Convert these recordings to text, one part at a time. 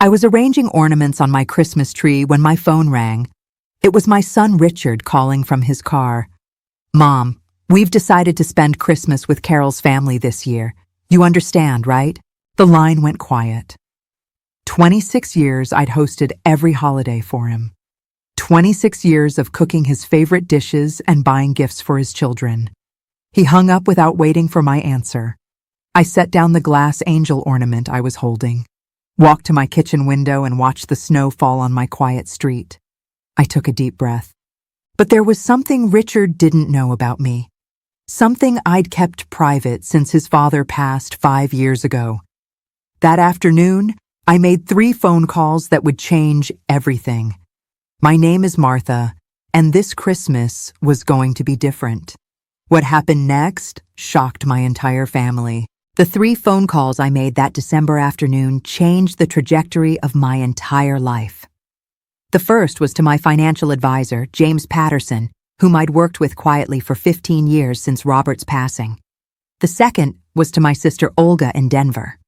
I was arranging ornaments on my Christmas tree when my phone rang. It was my son Richard calling from his car. "Mom, we've decided to spend Christmas with Carol's family this year. You understand, right?" The line went quiet. 26 years I'd hosted every holiday for him. 26 years of cooking his favorite dishes and buying gifts for his children. He hung up without waiting for my answer. I set down the glass angel ornament I was holding, walked to my kitchen window and watched the snow fall on my quiet street. I took a deep breath. But there was something Richard didn't know about me. Something I'd kept private since his father passed 5 years ago. That afternoon, I made 3 phone calls that would change everything. My name is Martha, and this Christmas was going to be different. What happened next shocked my entire family. The 3 phone calls I made that December afternoon changed the trajectory of my entire life. The first was to my financial advisor, James Patterson, whom I'd worked with quietly for 15 years since Robert's passing. The second was to my sister Olga in Denver.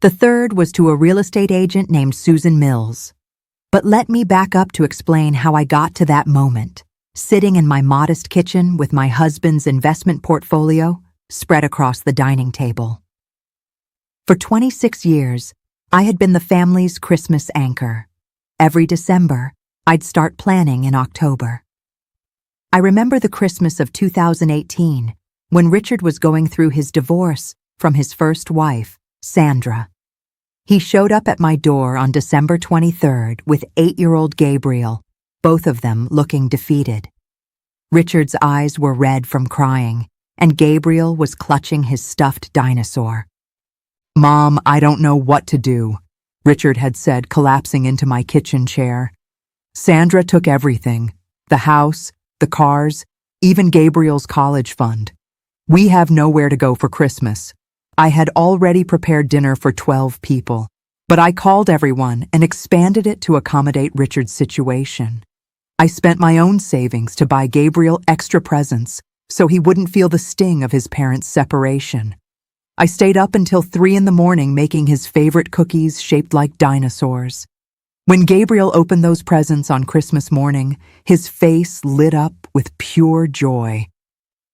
The third was to a real estate agent named Susan Mills. But let me back up to explain how I got to that moment, sitting in my modest kitchen with my husband's investment portfolio spread across the dining table. For 26 years, I had been the family's Christmas anchor. Every December, I'd start planning in October. I remember the Christmas of 2018, when Richard was going through his divorce from his first wife, Sandra. He showed up at my door on December 23rd with 8-year-old Gabriel, both of them looking defeated. Richard's eyes were red from crying, and Gabriel was clutching his stuffed dinosaur. "Mom, I don't know what to do," Richard had said, collapsing into my kitchen chair. "Sandra took everything, the house, the cars, even Gabriel's college fund. We have nowhere to go for Christmas. I had already prepared dinner for 12 people, but I called everyone and expanded it to accommodate Richard's situation. I spent my own savings to buy Gabriel extra presents so he wouldn't feel the sting of his parents' separation. I stayed up until 3 in the morning making his favorite cookies shaped like dinosaurs. When Gabriel opened those presents on Christmas morning, his face lit up with pure joy.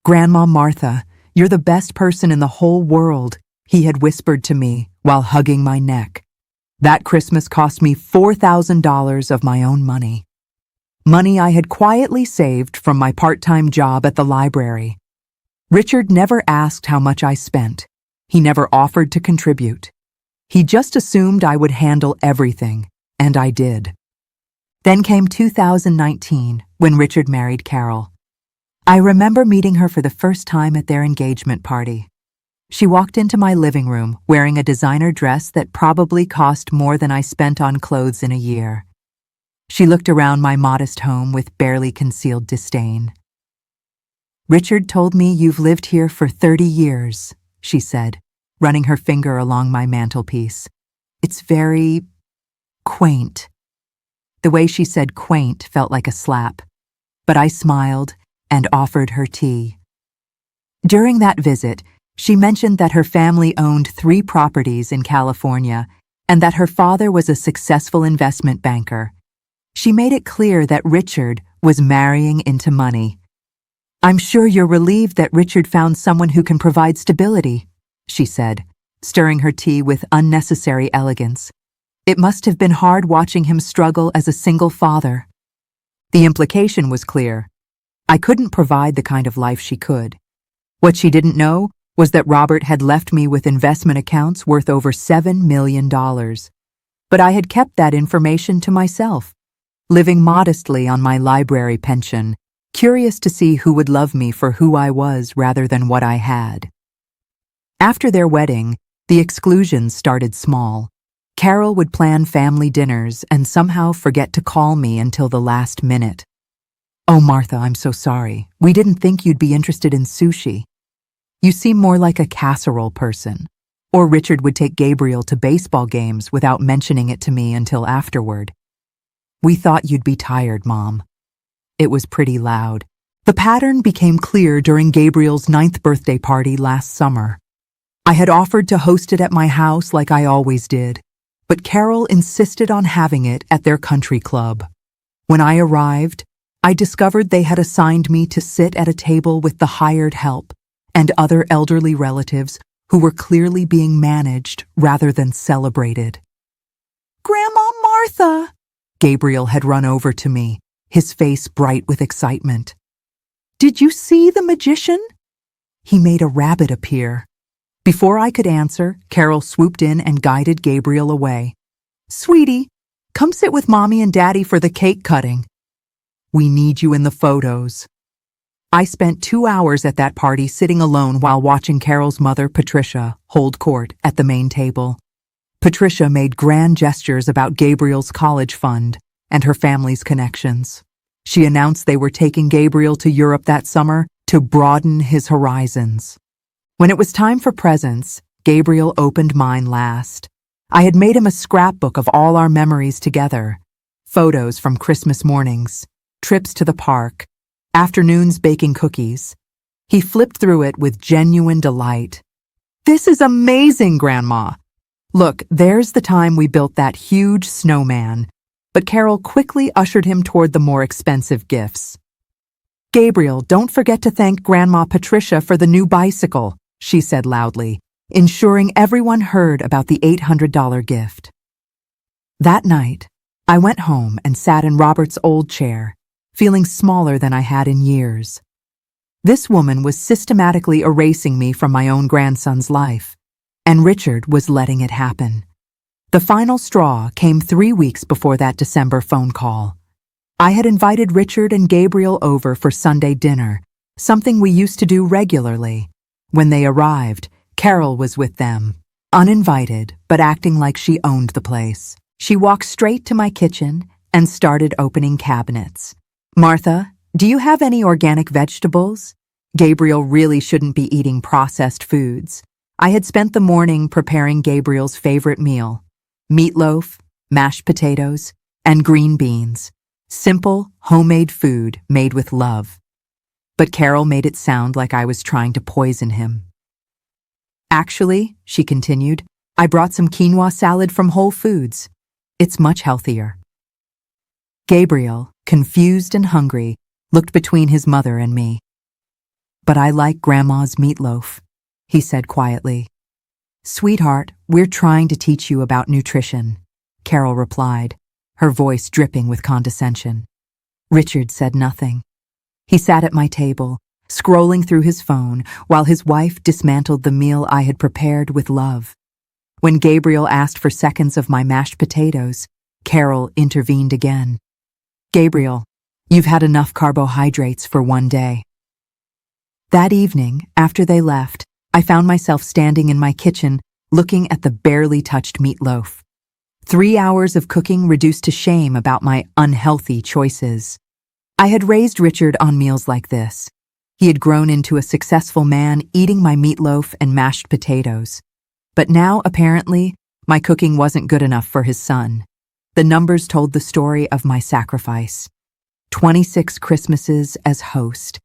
"Grandma Martha, you're the best person in the whole world," he had whispered to me while hugging my neck. That Christmas cost me $4,000 of my own money. Money I had quietly saved from my part-time job at the library. Richard never asked how much I spent. He never offered to contribute. He just assumed I would handle everything, and I did. Then came 2019, when Richard married Carol. I remember meeting her for the first time at their engagement party. She walked into my living room wearing a designer dress that probably cost more than I spent on clothes in a year. She looked around my modest home with barely concealed disdain. "Richard told me you've lived here for 30 years, she said, running her finger along my mantelpiece. "It's very quaint." The way she said quaint felt like a slap, but I smiled and offered her tea. During that visit, she mentioned that her family owned 3 properties in California and that her father was a successful investment banker. She made it clear that Richard was marrying into money. "I'm sure you're relieved that Richard found someone who can provide stability," she said, stirring her tea with unnecessary elegance. "It must have been hard watching him struggle as a single father." The implication was clear. I couldn't provide the kind of life she could. What she didn't know was that Robert had left me with investment accounts worth over $7 million. But I had kept that information to myself, living modestly on my library pension, curious to see who would love me for who I was rather than what I had. After their wedding, the exclusions started small. Carol would plan family dinners and somehow forget to call me until the last minute. "Oh, Martha, I'm so sorry. We didn't think you'd be interested in sushi. You seem more like a casserole person." Or Richard would take Gabriel to baseball games without mentioning it to me until afterward. "We thought you'd be tired, Mom." It was pretty loud. The pattern became clear during Gabriel's 9th birthday party last summer. I had offered to host it at my house like I always did, but Carol insisted on having it at their country club. When I arrived, I discovered they had assigned me to sit at a table with the hired help and other elderly relatives who were clearly being managed rather than celebrated. "Grandma Martha!" Gabriel had run over to me, his face bright with excitement. "Did you see the magician?" He made a rabbit appear. Before I could answer, Carol swooped in and guided Gabriel away. "Sweetie, come sit with Mommy and Daddy for the cake cutting. We need you in the photos." I spent 2 hours at that party sitting alone while watching Carol's mother, Patricia, hold court at the main table. Patricia made grand gestures about Gabriel's college fund and her family's connections. She announced they were taking Gabriel to Europe that summer to broaden his horizons. When it was time for presents, Gabriel opened mine last. I had made him a scrapbook of all our memories together. Photos from Christmas mornings, trips to the park, afternoons baking cookies. He flipped through it with genuine delight. "This is amazing, Grandma. Look, there's the time we built that huge snowman." But Carol quickly ushered him toward the more expensive gifts. "Gabriel, don't forget to thank Grandma Patricia for the new bicycle," she said loudly, ensuring everyone heard about the $800 gift. That night, I went home and sat in Robert's old chair, feeling smaller than I had in years. This woman was systematically erasing me from my own grandson's life, and Richard was letting it happen. The final straw came 3 weeks before that December phone call. I had invited Richard and Gabriel over for Sunday dinner, something we used to do regularly. When they arrived, Carol was with them, uninvited but acting like she owned the place. She walked straight to my kitchen and started opening cabinets. "Martha, do you have any organic vegetables? Gabriel really shouldn't be eating processed foods." I had spent the morning preparing Gabriel's favorite meal: meatloaf, mashed potatoes, and green beans. Simple, homemade food made with love. But Carol made it sound like I was trying to poison him. "Actually," she continued, "I brought some quinoa salad from Whole Foods. It's much healthier." Gabriel, confused and hungry, looked between his mother and me. "But I like Grandma's meatloaf," he said quietly. "Sweetheart, we're trying to teach you about nutrition," Carol replied, her voice dripping with condescension. Richard said nothing. He sat at my table, scrolling through his phone while his wife dismantled the meal I had prepared with love. When Gabriel asked for seconds of my mashed potatoes, Carol intervened again. "Gabriel, you've had enough carbohydrates for one day." That evening, after they left, I found myself standing in my kitchen looking at the barely touched meatloaf. 3 hours of cooking reduced to shame about my unhealthy choices. I had raised Richard on meals like this. He had grown into a successful man eating my meatloaf and mashed potatoes. But now, apparently, my cooking wasn't good enough for his son. The numbers told the story of my sacrifice. 26 Christmases as host,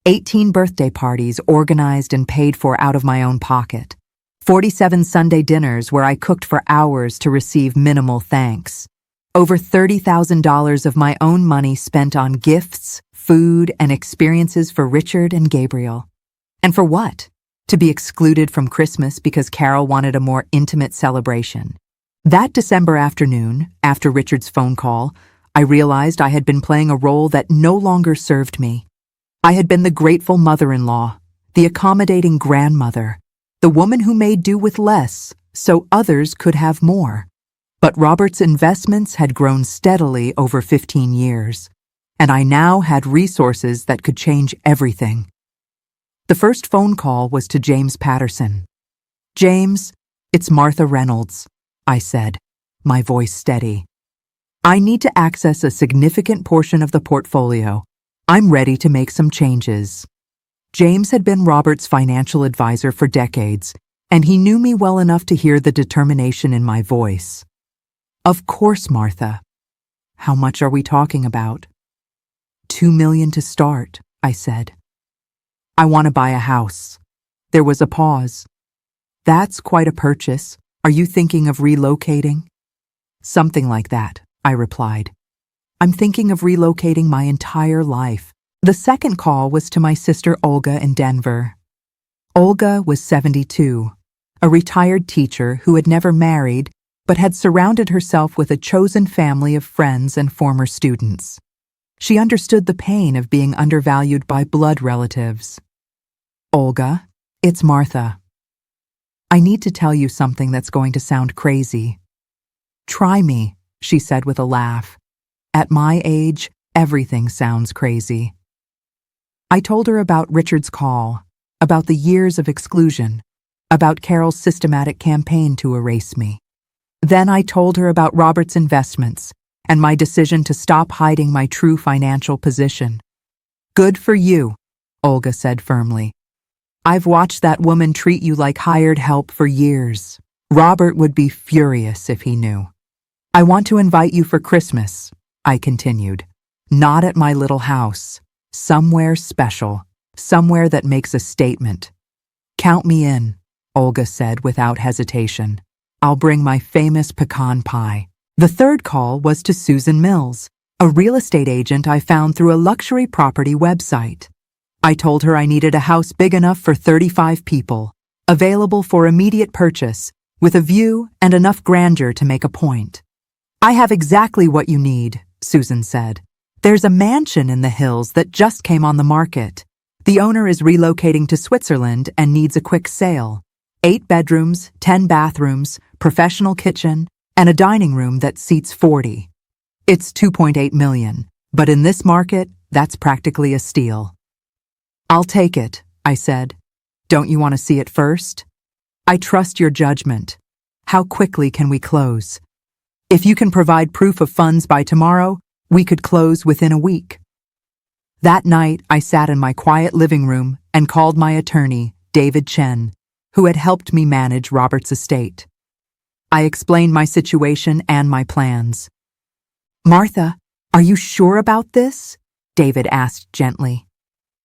18 birthday parties organized and paid for out of my own pocket, 47 Sunday dinners where I cooked for hours to receive minimal thanks, over $30,000 of my own money spent on gifts, food, and experiences for Richard and Gabriel. And for what? To be excluded from Christmas because Carol wanted a more intimate celebration. That December afternoon, after Richard's phone call, I realized I had been playing a role that no longer served me. I had been the grateful mother-in-law, the accommodating grandmother, the woman who made do with less so others could have more. But Robert's investments had grown steadily over 15 years, and I now had resources that could change everything. The first phone call was to James Patterson. "James, it's Martha Reynolds," I said, my voice steady. "I need to access a significant portion of the portfolio. I'm ready to make some changes." James had been Robert's financial advisor for decades, and he knew me well enough to hear the determination in my voice. "Of course, Martha. How much are we talking about?" $2 million to start," I said. "I want to buy a house." There was a pause. "That's quite a purchase. Are you thinking of relocating?" Something like that, I replied. I'm thinking of relocating my entire life. The second call was to my sister Olga in Denver. Olga was 72, a retired teacher who had never married but had surrounded herself with a chosen family of friends and former students. She understood the pain of being undervalued by blood relatives. Olga, it's Martha. I need to tell you something that's going to sound crazy. Try me, she said with a laugh. At my age, everything sounds crazy. I told her about Richard's call, about the years of exclusion, about Carol's systematic campaign to erase me. Then I told her about Robert's investments and my decision to stop hiding my true financial position. Good for you, Olga said firmly. I've watched that woman treat you like hired help for years. Robert would be furious if he knew. I want to invite you for Christmas, I continued. Not at my little house. Somewhere special. Somewhere that makes a statement. Count me in, Olga said without hesitation. I'll bring my famous pecan pie. The third call was to Susan Mills, a real estate agent I found through a luxury property website. I told her I needed a house big enough for 35 people, available for immediate purchase, with a view and enough grandeur to make a point. I have exactly what you need, Susan said. There's a mansion in the hills that just came on the market. The owner is relocating to Switzerland and needs a quick sale. 8 bedrooms, 10 bathrooms, professional kitchen, and a dining room that seats 40. It's $2.8 million, but in this market, that's practically a steal. I'll take it, I said. Don't you want to see it first? I trust your judgment. How quickly can we close? If you can provide proof of funds by tomorrow, we could close within a week. That night, I sat in my quiet living room and called my attorney, David Chen, who had helped me manage Robert's estate. I explained my situation and my plans. Martha, are you sure about this? David asked gently.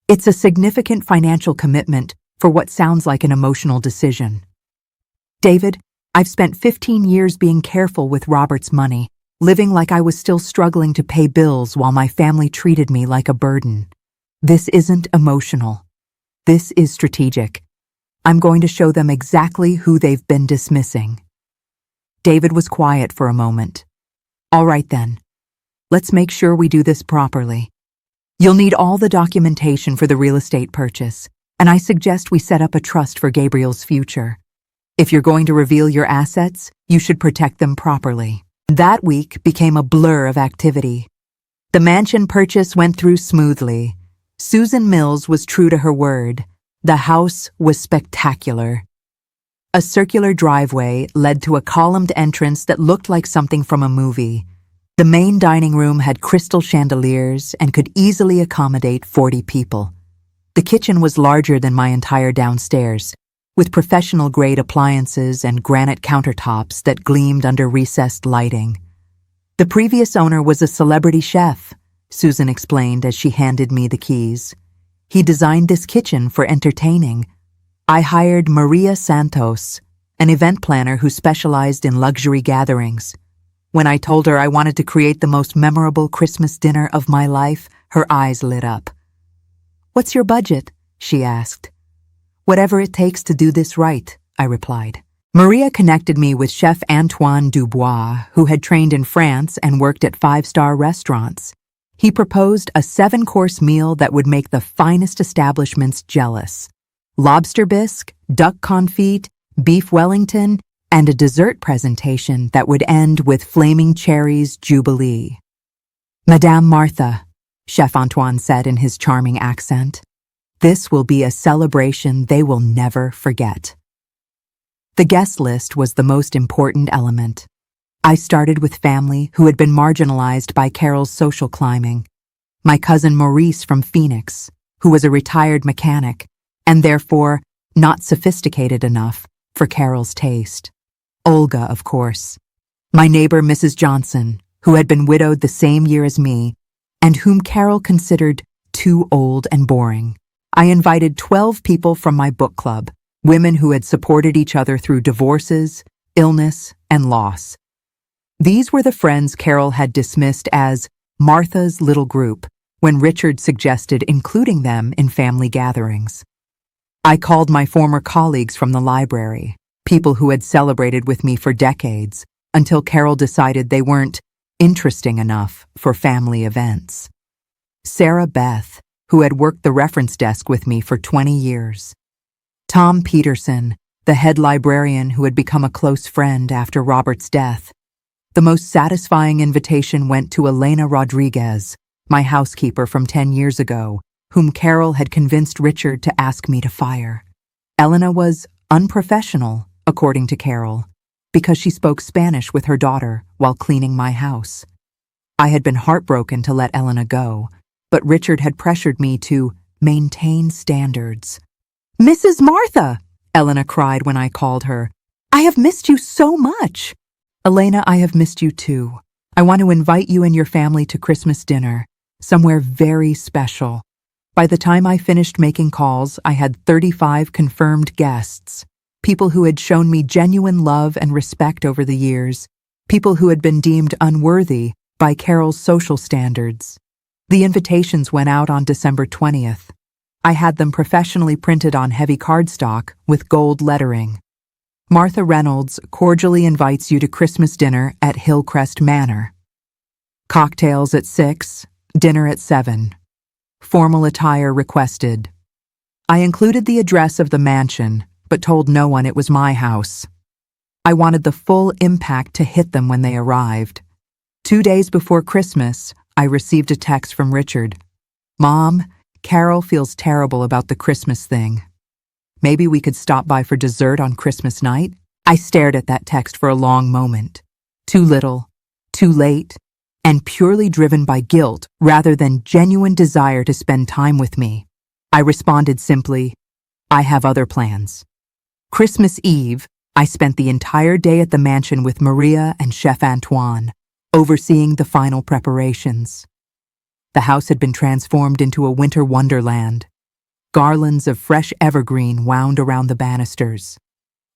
It's a significant financial commitment for what sounds like an emotional decision. David, I've spent 15 years being careful with Robert's money, living like I was still struggling to pay bills while my family treated me like a burden. This isn't emotional. This is strategic. I'm going to show them exactly who they've been dismissing. David was quiet for a moment. All right then. Let's make sure we do this properly. You'll need all the documentation for the real estate purchase, and I suggest we set up a trust for Gabriel's future. If you're going to reveal your assets, you should protect them properly. That week became a blur of activity. The mansion purchase went through smoothly. Susan Mills was true to her word. The house was spectacular. A circular driveway led to a columned entrance that looked like something from a movie. The main dining room had crystal chandeliers and could easily accommodate 40 people. The kitchen was larger than my entire downstairs, with professional-grade appliances and granite countertops that gleamed under recessed lighting. The previous owner was a celebrity chef, Susan explained as she handed me the keys. He designed this kitchen for entertaining. I hired Maria Santos, an event planner who specialized in luxury gatherings. When I told her I wanted to create the most memorable Christmas dinner of my life, her eyes lit up. "What's your budget?" she asked. "Whatever it takes to do this right," I replied. Maria connected me with Chef Antoine Dubois, who had trained in France and worked at 5-star restaurants. He proposed a 7-course meal that would make the finest establishments jealous. Lobster bisque, duck confit, beef Wellington, and a dessert presentation that would end with flaming cherries jubilee. "Madame Martha," Chef Antoine said in his charming accent, "this will be a celebration they will never forget." The guest list was the most important element. I started with family who had been marginalized by Carol's social climbing. My cousin Maurice from Phoenix, who was a retired mechanic, and therefore not sophisticated enough for Carol's taste. Olga, of course. My neighbor Mrs. Johnson, who had been widowed the same year as me, and whom Carol considered too old and boring. I invited 12 people from my book club, women who had supported each other through divorces, illness, and loss. These were the friends Carol had dismissed as Martha's little group when Richard suggested including them in family gatherings. I called my former colleagues from the library, people who had celebrated with me for decades, until Carol decided they weren't interesting enough for family events. Sarah Beth, who had worked the reference desk with me for 20 years. Tom Peterson, the head librarian who had become a close friend after Robert's death. The most satisfying invitation went to Elena Rodriguez, my housekeeper from 10 years ago, whom Carol had convinced Richard to ask me to fire. Elena was unprofessional, according to Carol, because she spoke Spanish with her daughter while cleaning my house. I had been heartbroken to let Elena go, but Richard had pressured me to maintain standards. "Mrs. Martha!" Elena cried when I called her. "I have missed you so much." "Elena, I have missed you too. I want to invite you and your family to Christmas dinner, somewhere very special." By the time I finished making calls, I had 35 confirmed guests, people who had shown me genuine love and respect over the years, people who had been deemed unworthy by Carol's social standards. The invitations went out on December 20th. I had them professionally printed on heavy cardstock with gold lettering. Martha Reynolds cordially invites you to Christmas dinner at Hillcrest Manor. Cocktails at 6, dinner at 7. Formal attire requested. I included the address of the mansion, but told no one it was my house. I wanted the full impact to hit them when they arrived. 2 days before Christmas, I received a text from Richard. "Mom, Carol feels terrible about the Christmas thing. Maybe we could stop by for dessert on Christmas night?" I stared at that text for a long moment. Too little, too late, and purely driven by guilt rather than genuine desire to spend time with me. I responded simply, "I have other plans." Christmas Eve, I spent the entire day at the mansion with Maria and Chef Antoine, overseeing the final preparations. The house had been transformed into a winter wonderland. Garlands of fresh evergreen wound around the banisters.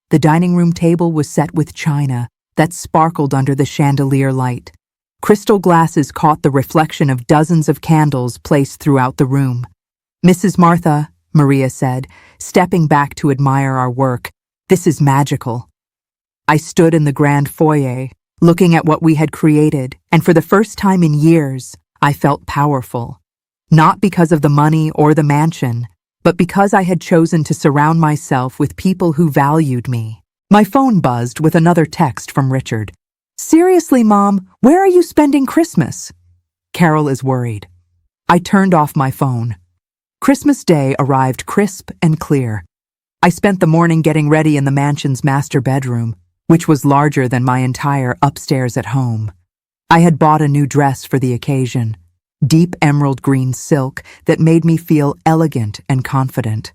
The dining room table was set with china that sparkled under the chandelier light. Crystal glasses caught the reflection of dozens of candles placed throughout the room. "Mrs. Martha," Maria said, stepping back to admire our work, "this is magical." I stood in the grand foyer, looking at what we had created, and for the first time in years, I felt powerful. Not because of the money or the mansion, but because I had chosen to surround myself with people who valued me. My phone buzzed with another text from Richard. "Seriously, Mom, where are you spending Christmas?" "Carol is worried." I turned off my phone. Christmas Day arrived crisp and clear. I spent the morning getting ready in the mansion's master bedroom, which was larger than my entire upstairs at home. I had bought a new dress for the occasion, deep emerald green silk that made me feel elegant and confident.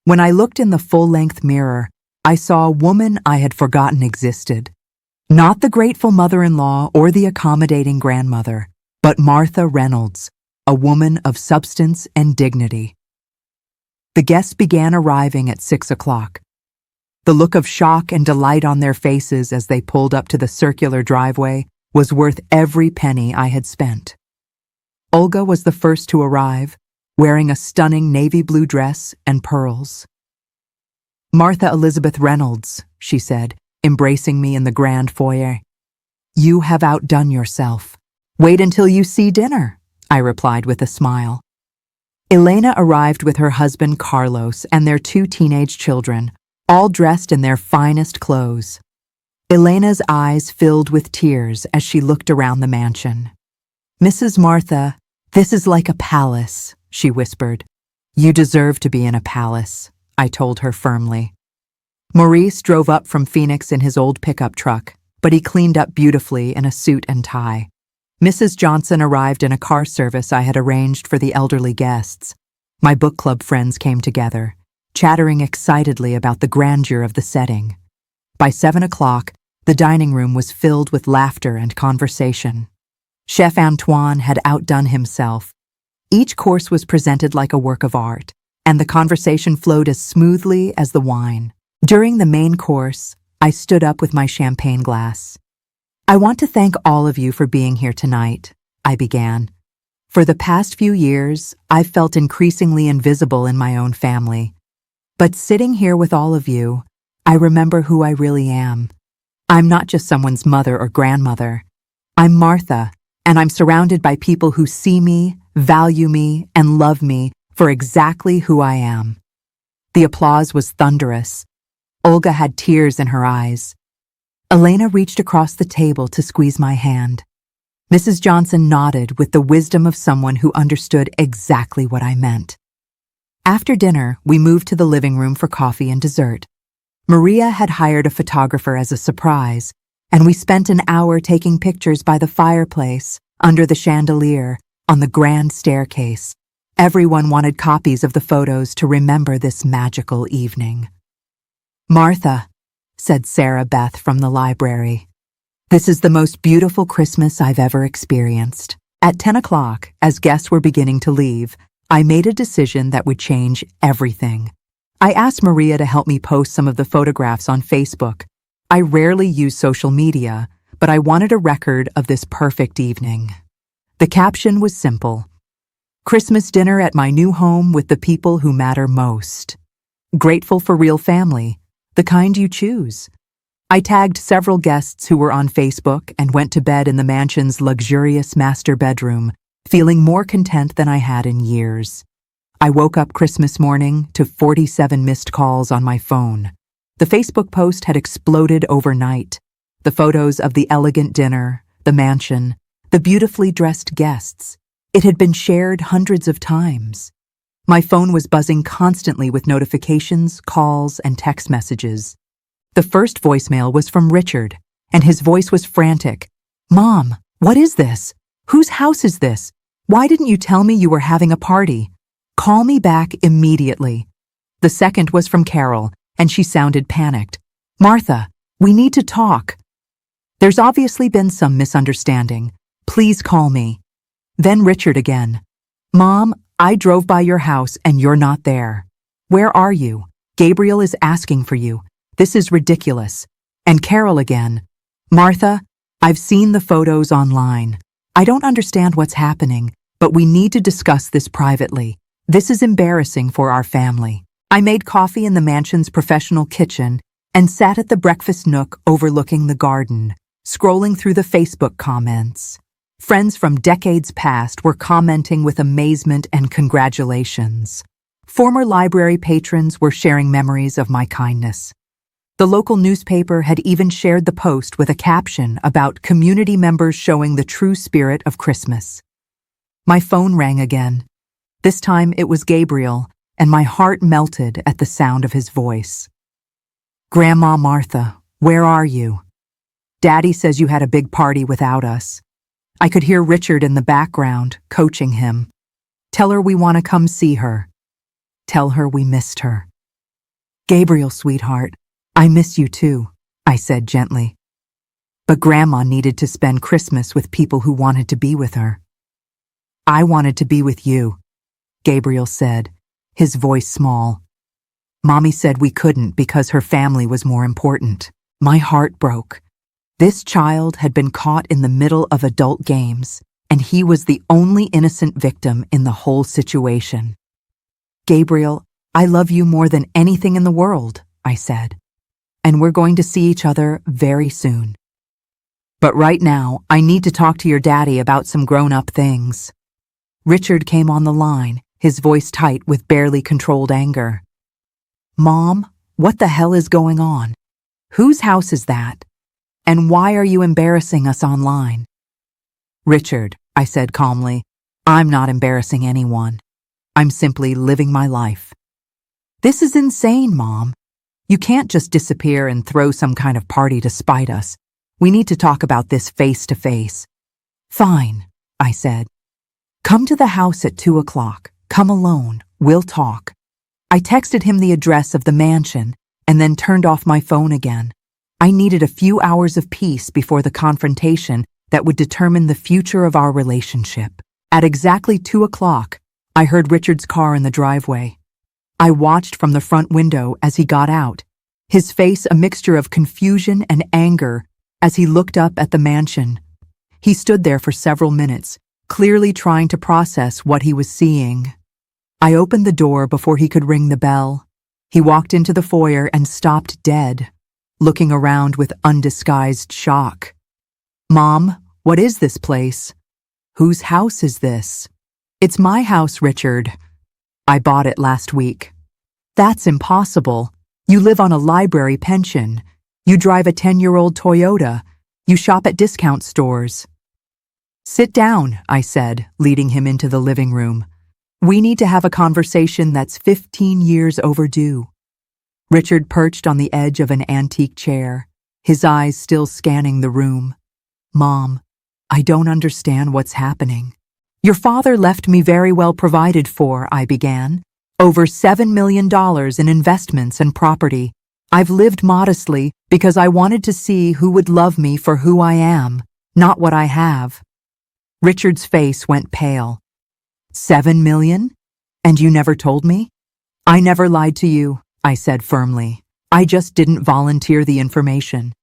When I looked in the full-length mirror, I saw a woman I had forgotten existed. Not the grateful mother-in-law or the accommodating grandmother, but Martha Reynolds, a woman of substance and dignity. The guests began arriving at 6 o'clock. The look of shock and delight on their faces as they pulled up to the circular driveway was worth every penny I had spent. Olga was the first to arrive, wearing a stunning navy blue dress and pearls. "Martha Elizabeth Reynolds," she said, embracing me in the grand foyer. "You have outdone yourself. Wait until you see dinner," I replied with a smile. Elena arrived with her husband Carlos and their 2 teenage children, all dressed in their finest clothes. Elena's eyes filled with tears as she looked around the mansion. "Mrs. Martha, this is like a palace," she whispered. "You deserve to be in a palace," I told her firmly. Maurice drove up from Phoenix in his old pickup truck, but he cleaned up beautifully in a suit and tie. Mrs. Johnson arrived in a car service I had arranged for the elderly guests. My book club friends came together, chattering excitedly about the grandeur of the setting. By 7 o'clock, the dining room was filled with laughter and conversation. Chef Antoine had outdone himself. Each course was presented like a work of art, and the conversation flowed as smoothly as the wine. During the main course, I stood up with my champagne glass. I want to thank all of you for being here tonight, I began. For the past few years, I've felt increasingly invisible in my own family. But sitting here with all of you, I remember who I really am. I'm not just someone's mother or grandmother. I'm Martha, and I'm surrounded by people who see me, value me, and love me for exactly who I am. The applause was thunderous. Olga had tears in her eyes. Elena reached across the table to squeeze my hand. Mrs. Johnson nodded with the wisdom of someone who understood exactly what I meant. After dinner, we moved to the living room for coffee and dessert. Maria had hired a photographer as a surprise, and we spent an hour taking pictures by the fireplace, under the chandelier, on the grand staircase. Everyone wanted copies of the photos to remember this magical evening. "Martha," said Sarah Beth from the library, "this is the most beautiful Christmas I've ever experienced." At 10 o'clock, as guests were beginning to leave, I made a decision that would change everything. I asked Maria to help me post some of the photographs on Facebook. I rarely use social media, but I wanted a record of this perfect evening. The caption was simple: "Christmas dinner at my new home with the people who matter most. Grateful for real family, the kind you choose." I tagged several guests who were on Facebook and went to bed in the mansion's luxurious master bedroom, feeling more content than I had in years. I woke up Christmas morning to 47 missed calls on my phone. The Facebook post had exploded overnight. The photos of the elegant dinner, the mansion, the beautifully dressed guests. It had been shared hundreds of times. My phone was buzzing constantly with notifications, calls, and text messages. The first voicemail was from Richard, and his voice was frantic. "Mom, what is this? Whose house is this? Why didn't you tell me you were having a party? Call me back immediately." The second was from Carol, and she sounded panicked. "Martha, we need to talk. There's obviously been some misunderstanding. Please call me." Then Richard again. "Mom, I drove by your house and you're not there. Where are you? Gabriel is asking for you. This is ridiculous." And Carol again. "Martha, I've seen the photos online. I don't understand what's happening, but we need to discuss this privately. This is embarrassing for our family." I made coffee in the mansion's professional kitchen and sat at the breakfast nook overlooking the garden, scrolling through the Facebook comments. Friends from decades past were commenting with amazement and congratulations. Former library patrons were sharing memories of my kindness. The local newspaper had even shared the post with a caption about community members showing the true spirit of Christmas. My phone rang again. This time it was Gabriel, and my heart melted at the sound of his voice. "Grandma Martha, where are you? Daddy says you had a big party without us." I could hear Richard in the background, coaching him. "Tell her we want to come see her. Tell her we missed her." "Gabriel, sweetheart, I miss you too," I said gently. But Grandma needed to spend Christmas with people who wanted to be with her. "I wanted to be with you," Gabriel said, his voice small. "Mommy said we couldn't because her family was more important." My heart broke. This child had been caught in the middle of adult games, and he was the only innocent victim in the whole situation. "Gabriel, I love you more than anything in the world," I said. "And we're going to see each other very soon. But right now, I need to talk to your daddy about some grown-up things." Richard came on the line, his voice tight with barely controlled anger. "Mom, what the hell is going on? Whose house is that? And why are you embarrassing us online?" "Richard," I said calmly, "I'm not embarrassing anyone. I'm simply living my life." "This is insane, Mom. You can't just disappear and throw some kind of party to spite us. We need to talk about this face to face." "Fine," I said. "Come to the house at 2 o'clock. Come alone. We'll talk." I texted him the address of the mansion and then turned off my phone again. I needed a few hours of peace before the confrontation that would determine the future of our relationship. At exactly 2 o'clock, I heard Richard's car in the driveway. I watched from the front window as he got out, his face a mixture of confusion and anger As he looked up at the mansion, he stood there for several minutes, clearly trying to process what he was seeing. I opened the door before he could ring the bell. He walked into the foyer and stopped dead, looking around with undisguised shock. "Mom, what is this place? Whose house is this?" "It's my house, Richard. I bought it last week." "That's impossible. You live on a library pension. You drive a 10-year-old Toyota. You shop at discount stores." "Sit down," I said, leading him into the living room. "We need to have a conversation that's 15 years overdue." Richard perched on the edge of an antique chair, his eyes still scanning the room. "Mom, I don't understand what's happening." "Your father left me very well provided for," I began. "Over $7 million in investments and property. I've lived modestly because I wanted to see who would love me for who I am, not what I have." Richard's face went pale. "7 million? And you never told me?" "I never lied to you," I said firmly. "I just didn't volunteer the information.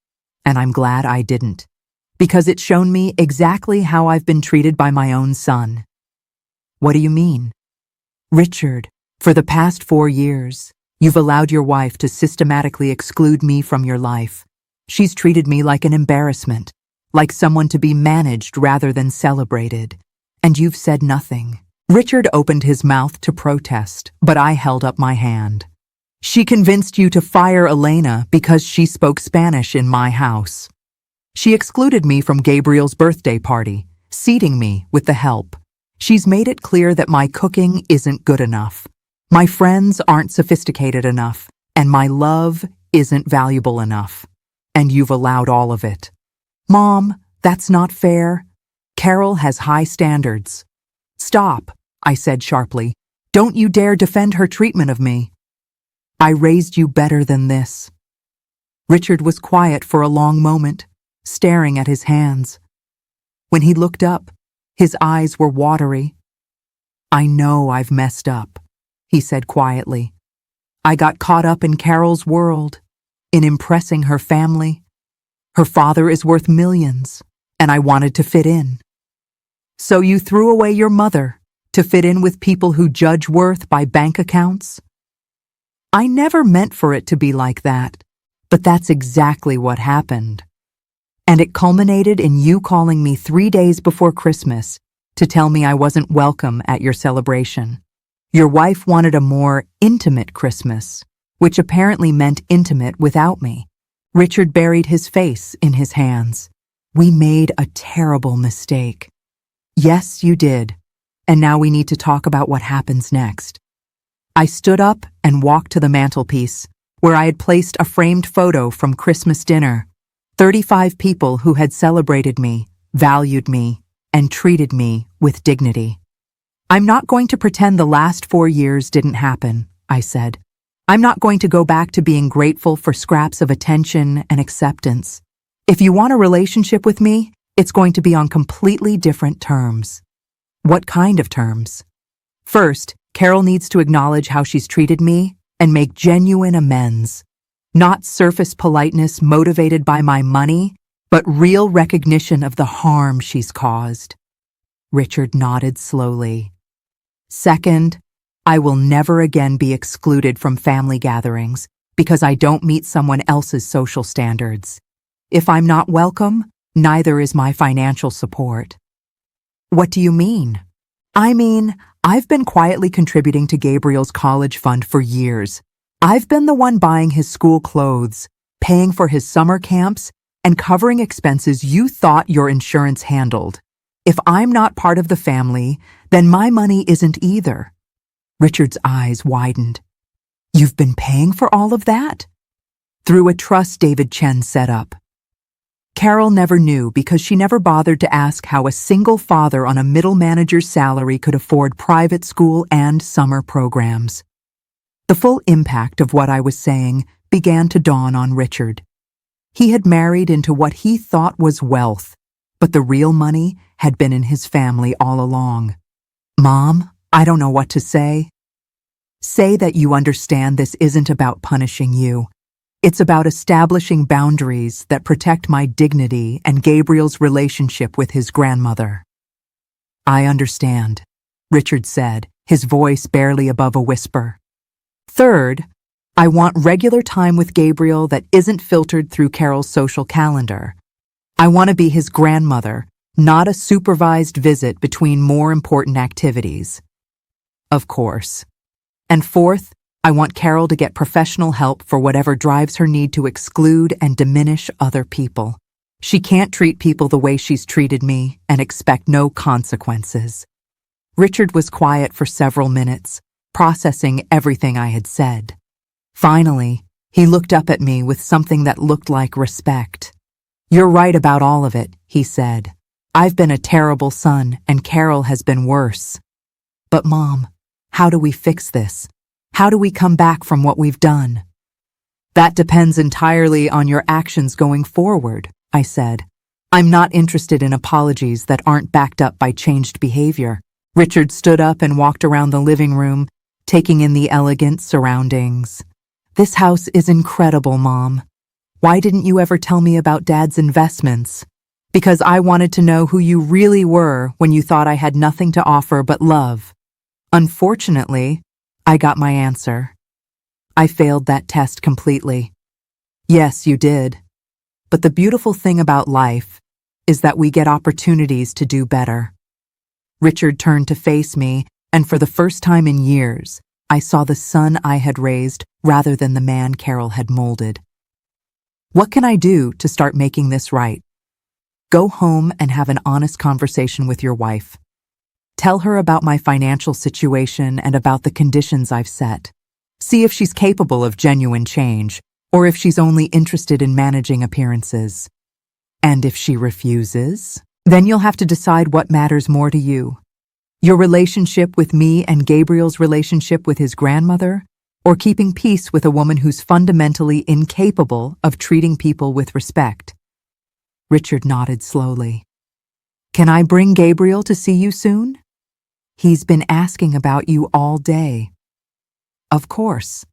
And I'm glad I didn't, because it's shown me exactly how I've been treated by my own son." "What do you mean?" "Richard, for the past 4 years, you've allowed your wife to systematically exclude me from your life. She's treated me like an embarrassment, like someone to be managed rather than celebrated. And you've said nothing." Richard opened his mouth to protest, but I held up my hand. "She convinced you to fire Elena because she spoke Spanish in my house. She excluded me from Gabriel's birthday party, seating me with the help. She's made it clear that my cooking isn't good enough. My friends aren't sophisticated enough, and my love isn't valuable enough. And you've allowed all of it." "Mom, that's not fair. Carol has high standards." "Stop," I said sharply. "Don't you dare defend her treatment of me. I raised you better than this." Richard was quiet for a long moment, staring at his hands. When he looked up, his eyes were watery. "I know I've messed up," he said quietly. "I got caught up in Carol's world, in impressing her family. Her father is worth millions, and I wanted to fit in. So you threw away your mother to fit in with people who judge worth by bank accounts?" "I never meant for it to be like that, but that's exactly what happened. And it culminated in you calling me 3 days before Christmas to tell me I wasn't welcome at your celebration. Your wife wanted a more intimate Christmas, which apparently meant intimate without me." Richard buried his face in his hands. "We made a terrible mistake." "Yes, you did. And now we need to talk about what happens next." I stood up and walked to the mantelpiece, where I had placed a framed photo from Christmas dinner. 35 people who had celebrated me, valued me, and treated me with dignity. "I'm not going to pretend the last 4 years didn't happen," I said. "I'm not going to go back to being grateful for scraps of attention and acceptance. If you want a relationship with me, it's going to be on completely different terms." "What kind of terms?" "First, Carol needs to acknowledge how she's treated me and make genuine amends. Not surface politeness motivated by my money, but real recognition of the harm she's caused." Richard nodded slowly. "Second, I will never again be excluded from family gatherings because I don't meet someone else's social standards. If I'm not welcome, neither is my financial support." "What do you mean?" "I mean, I've been quietly contributing to Gabriel's college fund for years. I've been the one buying his school clothes, paying for his summer camps, and covering expenses you thought your insurance handled. If I'm not part of the family, then my money isn't either." Richard's eyes widened. "You've been paying for all of that?" "Through a trust David Chen set up. Carol never knew because she never bothered to ask how a single father on a middle manager's salary could afford private school and summer programs." The full impact of what I was saying began to dawn on Richard. He had married into what he thought was wealth, but the real money had been in his family all along. "Mom, I don't know what to say." "Say that you understand this isn't about punishing you. It's about establishing boundaries that protect my dignity and Gabriel's relationship with his grandmother. I understand, Richard said, his voice barely above a whisper. Third, I want regular time with Gabriel that isn't filtered through Carol's social calendar. I want to be his grandmother, not a supervised visit between more important activities. Of course. And fourth, I want Carol to get professional help for whatever drives her need to exclude and diminish other people. She can't treat people the way she's treated me and expect no consequences. Richard was quiet for several minutes, processing everything I had said. Finally, he looked up at me with something that looked like respect. "You're right about all of it," he said. "I've been a terrible son, and Carol has been worse. But Mom, how do we fix this? How do we come back from what we've done?" "That depends entirely on your actions going forward," I said. "I'm not interested in apologies that aren't backed up by changed behavior." Richard stood up and walked around the living room, taking in the elegant surroundings. "This house is incredible, Mom. Why didn't you ever tell me about Dad's investments? Because I wanted to know who you really were when you thought I had nothing to offer but love. Unfortunately, I got my answer. I failed that test completely." "Yes, you did. But the beautiful thing about life is that we get opportunities to do better." Richard turned to face me, and for the first time in years, I saw the son I had raised rather than the man Carol had molded. "What can I do to start making this right?" "Go home and have an honest conversation with your wife. Tell her about my financial situation and about the conditions I've set. See if she's capable of genuine change, or if she's only interested in managing appearances. And if she refuses, then you'll have to decide what matters more to you. Your relationship with me and Gabriel's relationship with his grandmother, or keeping peace with a woman who's fundamentally incapable of treating people with respect." Richard nodded slowly. "Can I bring Gabriel to see you soon? He's been asking about you all day." "Of course.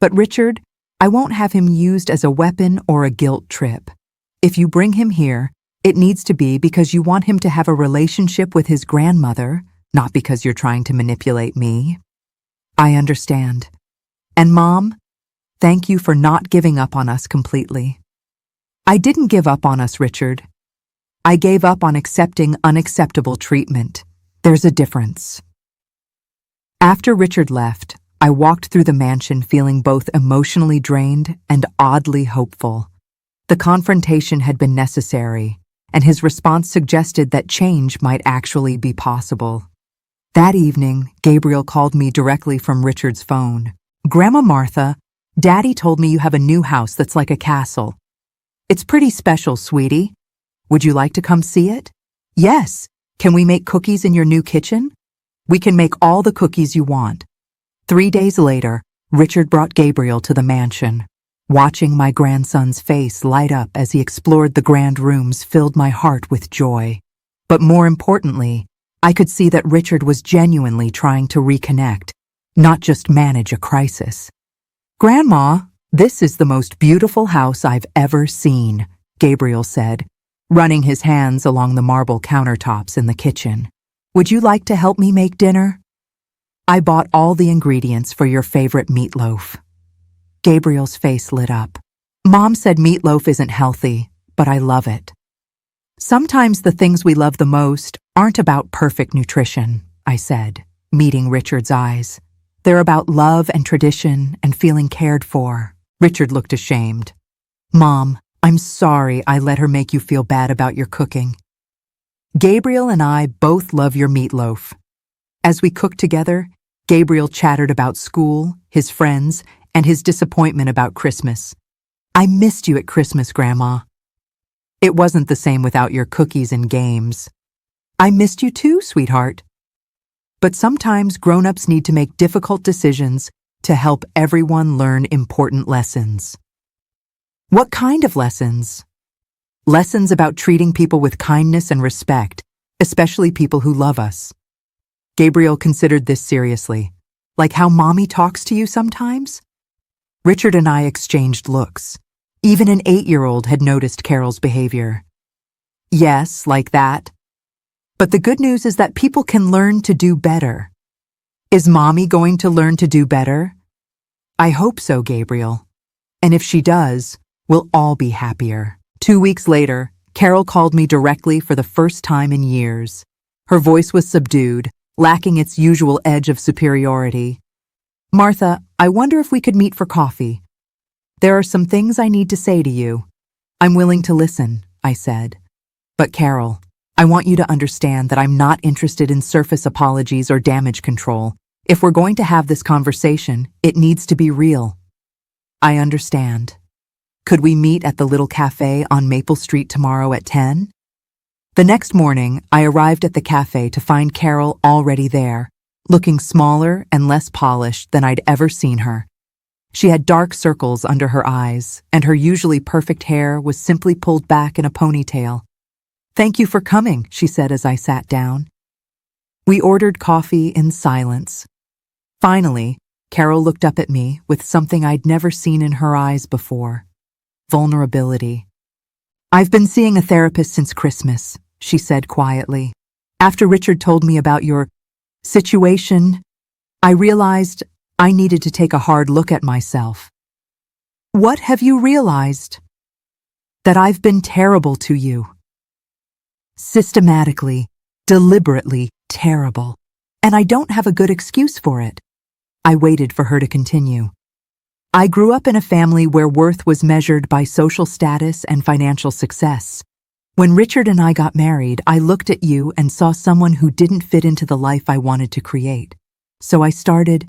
But Richard, I won't have him used as a weapon or a guilt trip. If you bring him here, it needs to be because you want him to have a relationship with his grandmother, not because you're trying to manipulate me." "I understand. And Mom, thank you for not giving up on us completely." "I didn't give up on us, Richard. I gave up on accepting unacceptable treatment. There's a difference." After Richard left, I walked through the mansion feeling both emotionally drained and oddly hopeful. The confrontation had been necessary, and his response suggested that change might actually be possible. That evening, Gabriel called me directly from Richard's phone. "Grandma Martha, Daddy told me you have a new house that's like a castle. It's pretty special, sweetie. Would you like to come see it?" "Yes. Can we make cookies in your new kitchen?" "We can make all the cookies you want." 3 days later, Richard brought Gabriel to the mansion. Watching my grandson's face light up as he explored the grand rooms filled my heart with joy. But more importantly, I could see that Richard was genuinely trying to reconnect, not just manage a crisis. "Grandma, this is the most beautiful house I've ever seen," Gabriel said, running his hands along the marble countertops in the kitchen. "Would you like to help me make dinner? I bought all the ingredients for your favorite meatloaf." Gabriel's face lit up. "Mom said meatloaf isn't healthy, but I love it." "Sometimes the things we love the most aren't about perfect nutrition," I said, meeting Richard's eyes. "They're about love and tradition and feeling cared for." Richard looked ashamed. "Mom, I'm sorry I let her make you feel bad about your cooking. Gabriel and I both love your meatloaf." As we cooked together, Gabriel chattered about school, his friends, and his disappointment about Christmas. "I missed you at Christmas, Grandma." "It wasn't the same without your cookies and games." "I missed you too, sweetheart." But sometimes grown-ups need to make difficult decisions to help everyone learn important lessons. "What kind of lessons?" "Lessons about treating people with kindness and respect, especially people who love us." Gabriel considered this seriously. "Like how Mommy talks to you sometimes?" Richard and I exchanged looks. Even an 8-year-old had noticed Carol's behavior. Yes, like that. But the good news is that people can learn to do better. Is Mommy going to learn to do better? I hope so, Gabriel. And if she does, we'll all be happier. 2 weeks later, Carol called me directly for the first time in years. Her voice was subdued, lacking its usual edge of superiority. Martha, I wonder if we could meet for coffee. There are some things I need to say to you. I'm willing to listen, I said. But Carol, I want you to understand that I'm not interested in surface apologies or damage control. If we're going to have this conversation, it needs to be real. I understand. Could we meet at the little cafe on Maple Street tomorrow at 10? The next morning, I arrived at the cafe to find Carol already there, looking smaller and less polished than I'd ever seen her. She had dark circles under her eyes, and her usually perfect hair was simply pulled back in a ponytail. Thank you for coming, she said as I sat down. We ordered coffee in silence. Finally, Carol looked up at me with something I'd never seen in her eyes before. Vulnerability. I've been seeing a therapist since Christmas, she said quietly. After Richard told me about your situation, I realized I needed to take a hard look at myself. What have you realized? That I've been terrible to you. Systematically, deliberately terrible. And I don't have a good excuse for it. I waited for her to continue. I grew up in a family where worth was measured by social status and financial success. When Richard and I got married, I looked at you and saw someone who didn't fit into the life I wanted to create. So I started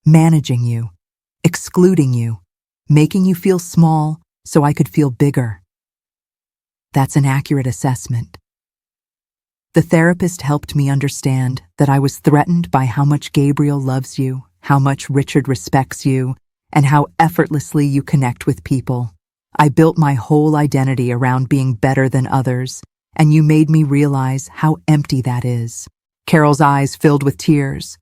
managing you, excluding you, making you feel small so I could feel bigger. That's an accurate assessment. The therapist helped me understand that I was threatened by how much Gabriel loves you, how much Richard respects you, and how effortlessly you connect with people. I built my whole identity around being better than others, and you made me realize how empty that is. Carol's eyes filled with tears.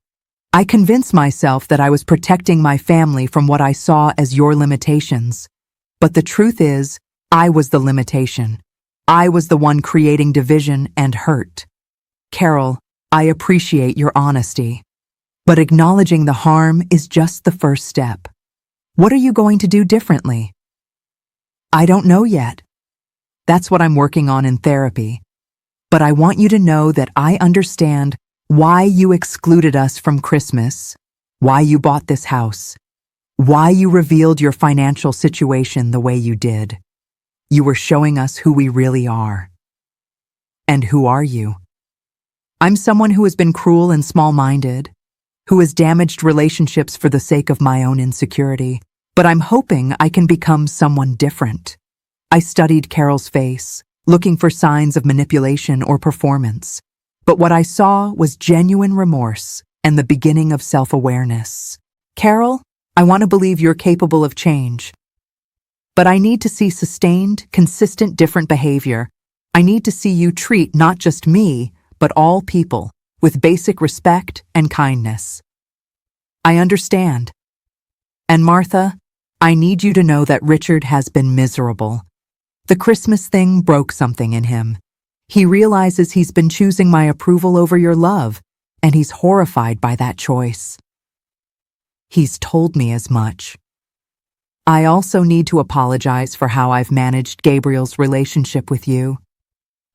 I convinced myself that I was protecting my family from what I saw as your limitations. But the truth is, I was the limitation. I was the one creating division and hurt. Carol, I appreciate your honesty. But acknowledging the harm is just the first step. What are you going to do differently? I don't know yet. That's what I'm working on in therapy. But I want you to know that I understand why you excluded us from Christmas, why you bought this house, why you revealed your financial situation the way you did. You were showing us who we really are. And who are you? I'm someone who has been cruel and small-minded, who has damaged relationships for the sake of my own insecurity, but I'm hoping I can become someone different. I studied Carol's face, looking for signs of manipulation or performance, but what I saw was genuine remorse and the beginning of self-awareness. Carol, I want to believe you're capable of change, but I need to see sustained, consistent, different behavior. I need to see you treat not just me, but all people with basic respect and kindness. I understand. And Martha, I need you to know that Richard has been miserable. The Christmas thing broke something in him. He realizes he's been choosing my approval over your love, and he's horrified by that choice. He's told me as much. I also need to apologize for how I've managed Gabriel's relationship with you.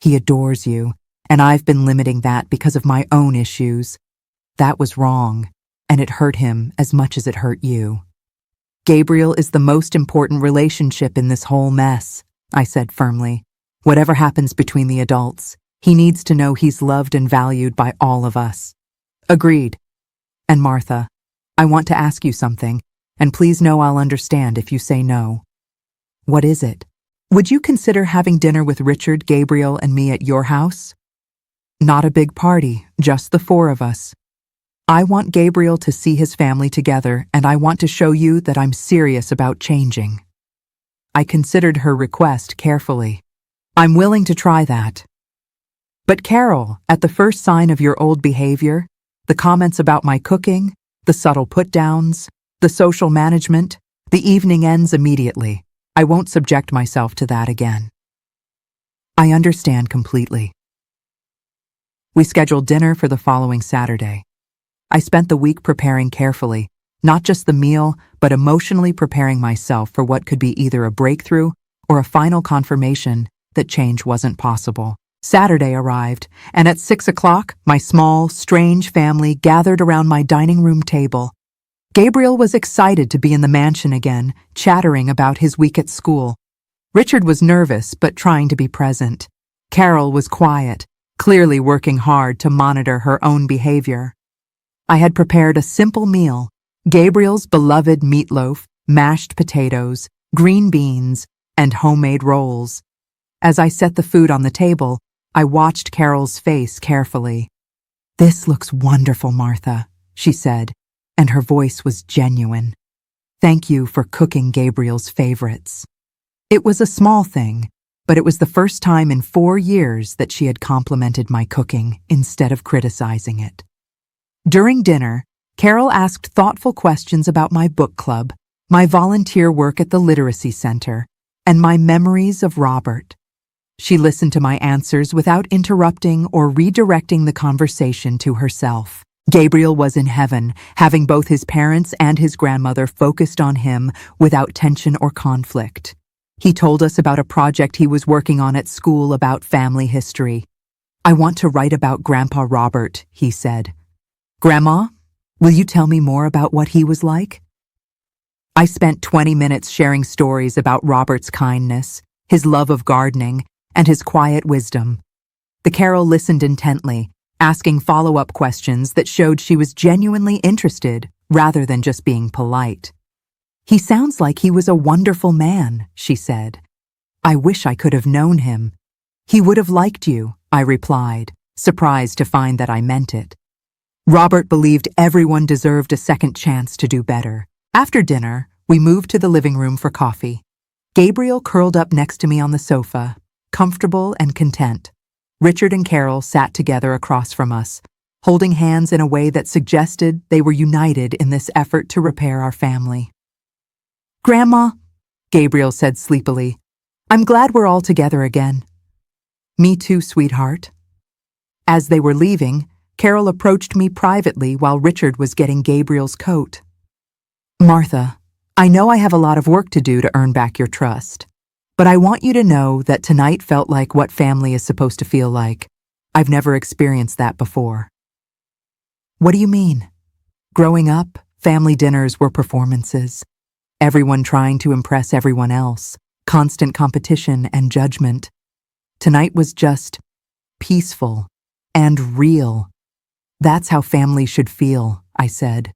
He adores you, and I've been limiting that because of my own issues. That was wrong, and it hurt him as much as it hurt you. Gabriel is the most important relationship in this whole mess, I said firmly. Whatever happens between the adults, he needs to know he's loved and valued by all of us. Agreed. And Martha, I want to ask you something, and please know I'll understand if you say no. What is it? Would you consider having dinner with Richard, Gabriel, and me at your house? Not a big party, just the 4 of us. I want Gabriel to see his family together, and I want to show you that I'm serious about changing. I considered her request carefully. I'm willing to try that. But Carol, at the first sign of your old behavior, the comments about my cooking, the subtle put-downs, the social management, The evening ends immediately. I won't subject myself to that again. I understand completely. We scheduled dinner for the following Saturday. I spent the week preparing carefully, not just the meal, but emotionally preparing myself for what could be either a breakthrough or a final confirmation that change wasn't possible. Saturday arrived, and at 6 o'clock, my small, strange family gathered around my dining room table. Gabriel was excited to be in the mansion again, chattering about his week at school. Richard was nervous, but trying to be present. Carol was quiet, clearly working hard to monitor her own behavior. I had prepared a simple meal: Gabriel's beloved meatloaf, mashed potatoes, green beans, and homemade rolls. As I set the food on the table, I watched Carol's face carefully. "This looks wonderful, Martha," she said, and her voice was genuine. "Thank you for cooking Gabriel's favorites." It was a small thing, but it was the first time in 4 years that she had complimented my cooking instead of criticizing it. During dinner, Carol asked thoughtful questions about my book club, my volunteer work at the Literacy Center, and my memories of Robert. She listened to my answers without interrupting or redirecting the conversation to herself. Gabriel was in heaven, having both his parents and his grandmother focused on him without tension or conflict. He told us about a project he was working on at school about family history. "I want to write about Grandpa Robert," he said. "Grandma, will you tell me more about what he was like?" I spent 20 minutes sharing stories about Robert's kindness, his love of gardening, and his quiet wisdom. The Carol listened intently, asking follow-up questions that showed she was genuinely interested rather than just being polite. "He sounds like he was a wonderful man," she said. "I wish I could have known him." "He would have liked you," I replied, surprised to find that I meant it. Robert believed everyone deserved a second chance to do better. After dinner, we moved to the living room for coffee. Gabriel curled up next to me on the sofa, comfortable and content. Richard and Carol sat together across from us, holding hands in a way that suggested they were united in this effort to repair our family. "Grandma," Gabriel said sleepily, "I'm glad we're all together again." "Me too, sweetheart." As they were leaving, Carol approached me privately while Richard was getting Gabriel's coat. "Martha, I know I have a lot of work to do to earn back your trust, but I want you to know that tonight felt like what family is supposed to feel like. I've never experienced that before." "What do you mean?" Growing up, family dinners were performances. Everyone trying to impress everyone else, constant competition and judgment. Tonight was just peaceful and real. "That's how family should feel," I said.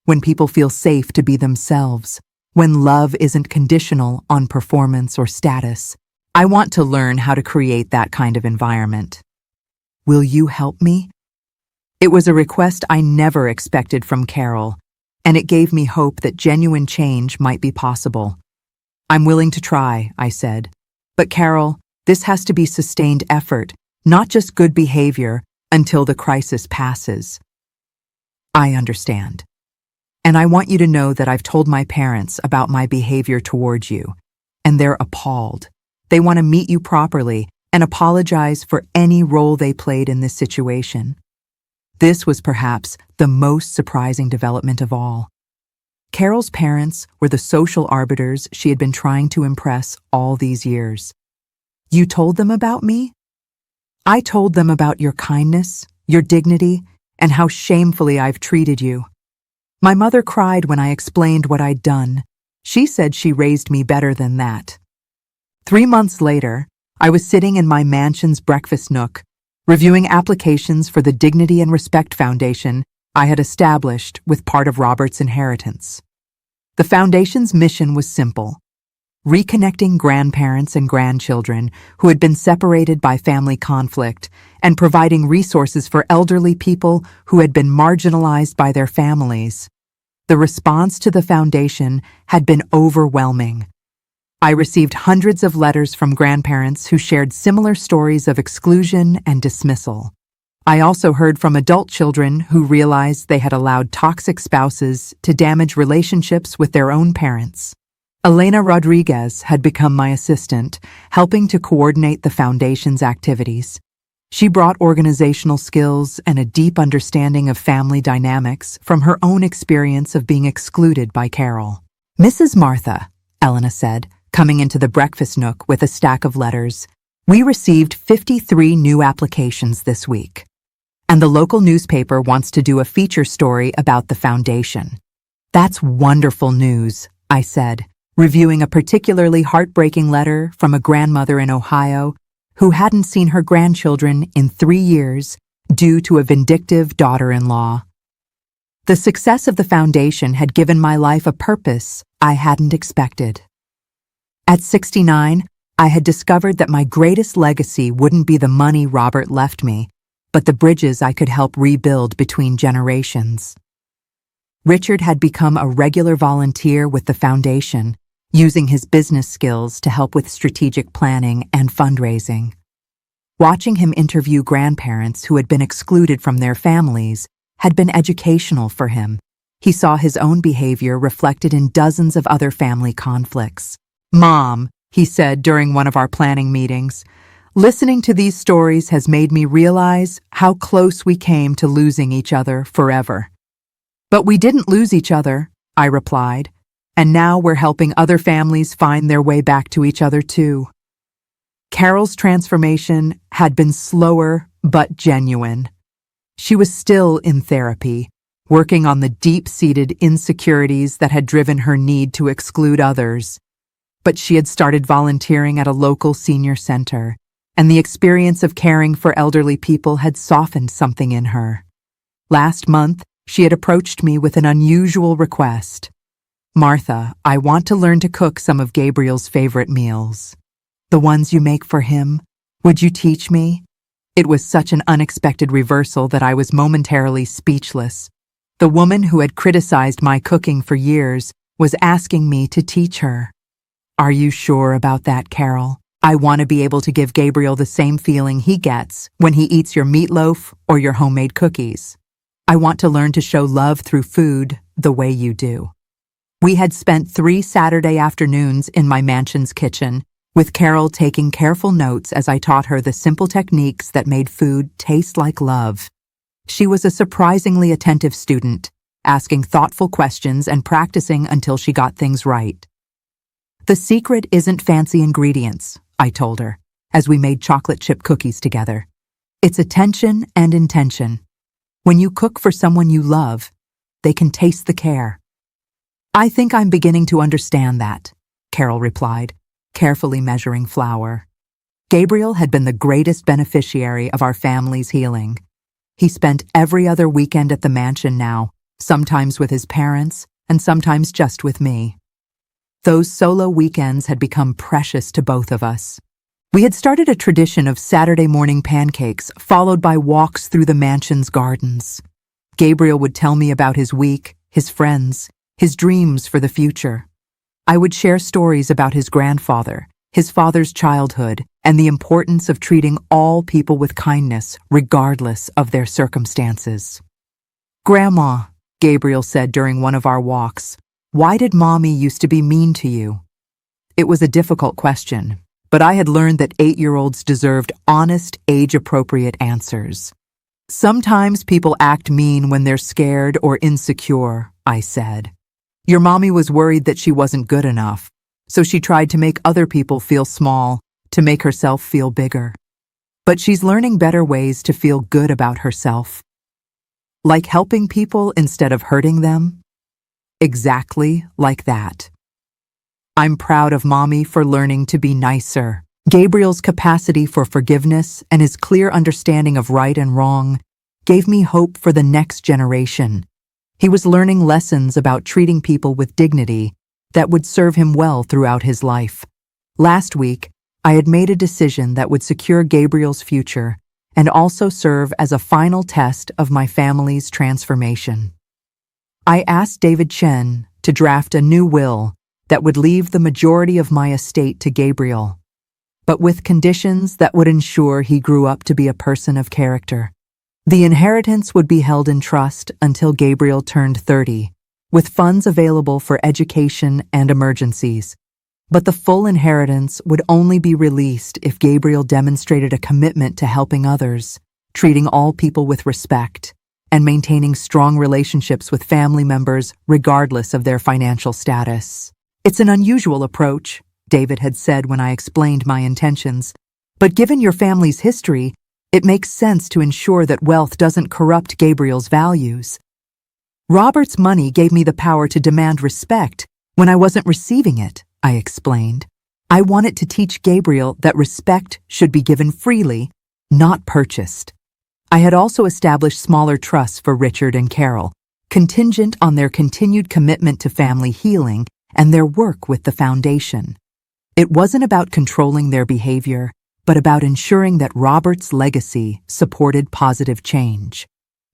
"When people feel safe to be themselves, when love isn't conditional on performance or status. I want to learn how to create that kind of environment. Will you help me?" It was a request I never expected from Carol, and it gave me hope that genuine change might be possible. "I'm willing to try," I said. "But Carol, this has to be sustained effort, not just good behavior until the crisis passes." "I understand. And I want you to know that I've told my parents about my behavior towards you, and they're appalled. They want to meet you properly and apologize for any role they played in this situation." This was perhaps the most surprising development of all. Carol's parents were the social arbiters she had been trying to impress all these years. "You told them about me?" "I told them about your kindness, your dignity, and how shamefully I've treated you. My mother cried when I explained what I'd done. She said she raised me better than that." 3 months later, I was sitting in my mansion's breakfast nook, reviewing applications for the Dignity and Respect Foundation I had established with part of Robert's inheritance. The foundation's mission was simple: reconnecting grandparents and grandchildren who had been separated by family conflict and providing resources for elderly people who had been marginalized by their families. The response to the foundation had been overwhelming. I received hundreds of letters from grandparents who shared similar stories of exclusion and dismissal. I also heard from adult children who realized they had allowed toxic spouses to damage relationships with their own parents. Elena Rodriguez had become my assistant, helping to coordinate the foundation's activities. She brought organizational skills and a deep understanding of family dynamics from her own experience of being excluded by Carol. "Mrs. Martha," Elena said, coming into the breakfast nook with a stack of letters, "we received 53 new applications this week. And the local newspaper wants to do a feature story about the foundation." "That's wonderful news," I said, reviewing a particularly heartbreaking letter from a grandmother in Ohio who hadn't seen her grandchildren in 3 years due to a vindictive daughter-in-law. The success of the foundation had given my life a purpose I hadn't expected. At 69, I had discovered that my greatest legacy wouldn't be the money Robert left me, but the bridges I could help rebuild between generations. Richard had become a regular volunteer with the foundation, using his business skills to help with strategic planning and fundraising. Watching him interview grandparents who had been excluded from their families had been educational for him. He saw his own behavior reflected in dozens of other family conflicts. "Mom," he said during one of our planning meetings, "listening to these stories has made me realize how close we came to losing each other forever." "But we didn't lose each other," I replied, "and now we're helping other families find their way back to each other too." Carol's transformation had been slower but genuine. She was still in therapy, working on the deep-seated insecurities that had driven her need to exclude others. But she had started volunteering at a local senior center, and the experience of caring for elderly people had softened something in her. Last month, she had approached me with an unusual request. "Martha, I want to learn to cook some of Gabriel's favorite meals. The ones you make for him. Would you teach me?" It was such an unexpected reversal that I was momentarily speechless. The woman who had criticized my cooking for years was asking me to teach her. "Are you sure about that, Carol? I want to be able to give Gabriel the same feeling he gets when he eats your meatloaf or your homemade cookies. I want to learn to show love through food the way you do." We had spent 3 Saturday afternoons in my mansion's kitchen, with Carol taking careful notes as I taught her the simple techniques that made food taste like love. She was a surprisingly attentive student, asking thoughtful questions and practicing until she got things right. "The secret isn't fancy ingredients," I told her, as we made chocolate chip cookies together. "It's attention and intention. When you cook for someone you love, they can taste the care." "I think I'm beginning to understand that," Carol replied, carefully measuring flour. Gabriel had been the greatest beneficiary of our family's healing. He spent every other weekend at the mansion now, sometimes with his parents and sometimes just with me. Those solo weekends had become precious to both of us. We had started a tradition of Saturday morning pancakes followed by walks through the mansion's gardens. Gabriel would tell me about his week, his friends, his dreams for the future. I would share stories about his grandfather, his father's childhood, and the importance of treating all people with kindness, regardless of their circumstances. "Grandma," Gabriel said during one of our walks, "why did Mommy used to be mean to you?" It was a difficult question, but I had learned that 8-year-olds deserved honest, age-appropriate answers. "Sometimes people act mean when they're scared or insecure," I said. "Your mommy was worried that she wasn't good enough, so she tried to make other people feel small, to make herself feel bigger. But she's learning better ways to feel good about herself. Like helping people instead of hurting them. Exactly like that. I'm proud of Mommy for learning to be nicer." Gabriel's capacity for forgiveness and his clear understanding of right and wrong gave me hope for the next generation. He was learning lessons about treating people with dignity that would serve him well throughout his life. Last week, I had made a decision that would secure Gabriel's future and also serve as a final test of my family's transformation. I asked David Chen to draft a new will that would leave the majority of my estate to Gabriel, but with conditions that would ensure he grew up to be a person of character. The inheritance would be held in trust until Gabriel turned 30, with funds available for education and emergencies. But the full inheritance would only be released if Gabriel demonstrated a commitment to helping others, treating all people with respect, and maintaining strong relationships with family members regardless of their financial status. "It's an unusual approach," David had said when I explained my intentions, "but given your family's history, it makes sense to ensure that wealth doesn't corrupt Gabriel's values." "Robert's money gave me the power to demand respect when I wasn't receiving it," I explained. "I wanted to teach Gabriel that respect should be given freely, not purchased." I had also established smaller trusts for Richard and Carol, contingent on their continued commitment to family healing and their work with the foundation. It wasn't about controlling their behavior, but about ensuring that Robert's legacy supported positive change.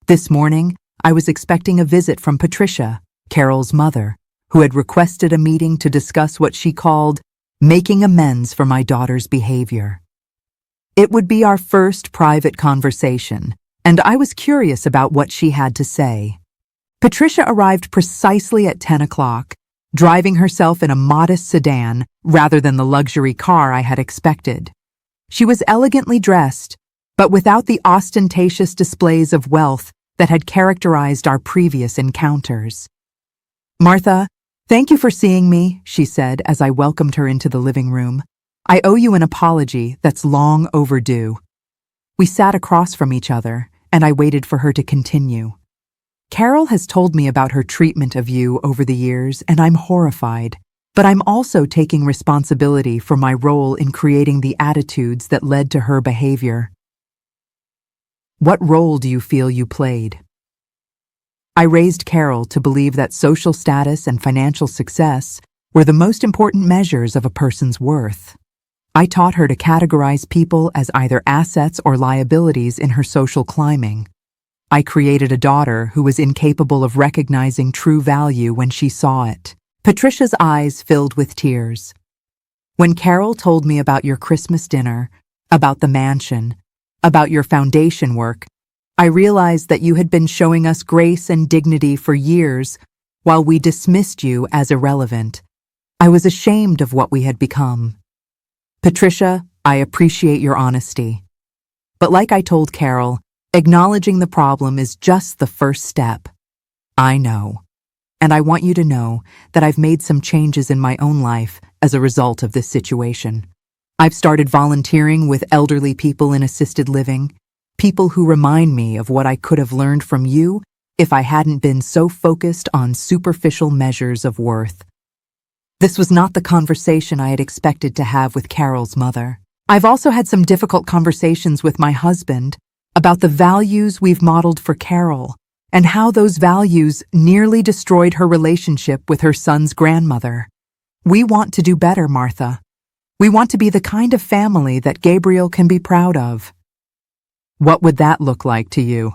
This morning, I was expecting a visit from Patricia, Carol's mother, who had requested a meeting to discuss what she called making amends for my daughter's behavior. It would be our first private conversation, and I was curious about what she had to say. Patricia arrived precisely at 10 o'clock, driving herself in a modest sedan rather than the luxury car I had expected. She was elegantly dressed, but without the ostentatious displays of wealth that had characterized our previous encounters. "Martha, thank you for seeing me," she said as I welcomed her into the living room. "I owe you an apology that's long overdue." We sat across from each other, and I waited for her to continue. "Carol has told me about her treatment of you over the years, and I'm horrified. But I'm also taking responsibility for my role in creating the attitudes that led to her behavior." "What role do you feel you played?" I raised Carol to believe that social status and financial success were the most important measures of a person's worth. I taught her to categorize people as either assets or liabilities in her social climbing. I created a daughter who was incapable of recognizing true value when she saw it. Patricia's eyes filled with tears. "When Carol told me about your Christmas dinner, about the mansion, about your foundation work, I realized that you had been showing us grace and dignity for years while we dismissed you as irrelevant. I was ashamed of what we had become. Patricia, I appreciate your honesty. But like I told Carol, acknowledging the problem is just the first step. I know. And I want you to know that I've made some changes in my own life as a result of this situation. I've started volunteering with elderly people in assisted living, people who remind me of what I could have learned from you if I hadn't been so focused on superficial measures of worth." This was not the conversation I had expected to have with Carol's mother. I've also had some difficult conversations with my husband about the values we've modeled for Carol and how those values nearly destroyed her relationship with her son's grandmother. We want to do better, Martha. We want to be the kind of family that Gabriel can be proud of. What would that look like to you?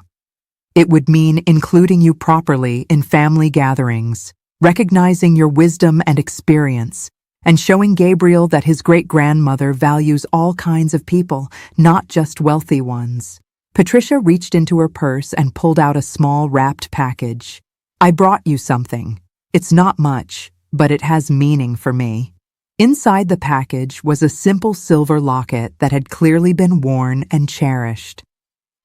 It would mean including you properly in family gatherings, recognizing your wisdom and experience, and showing Gabriel that his great-grandmother values all kinds of people, not just wealthy ones. Patricia reached into her purse and pulled out a small wrapped package. "I brought you something. It's not much, but it has meaning for me." Inside the package was a simple silver locket that had clearly been worn and cherished.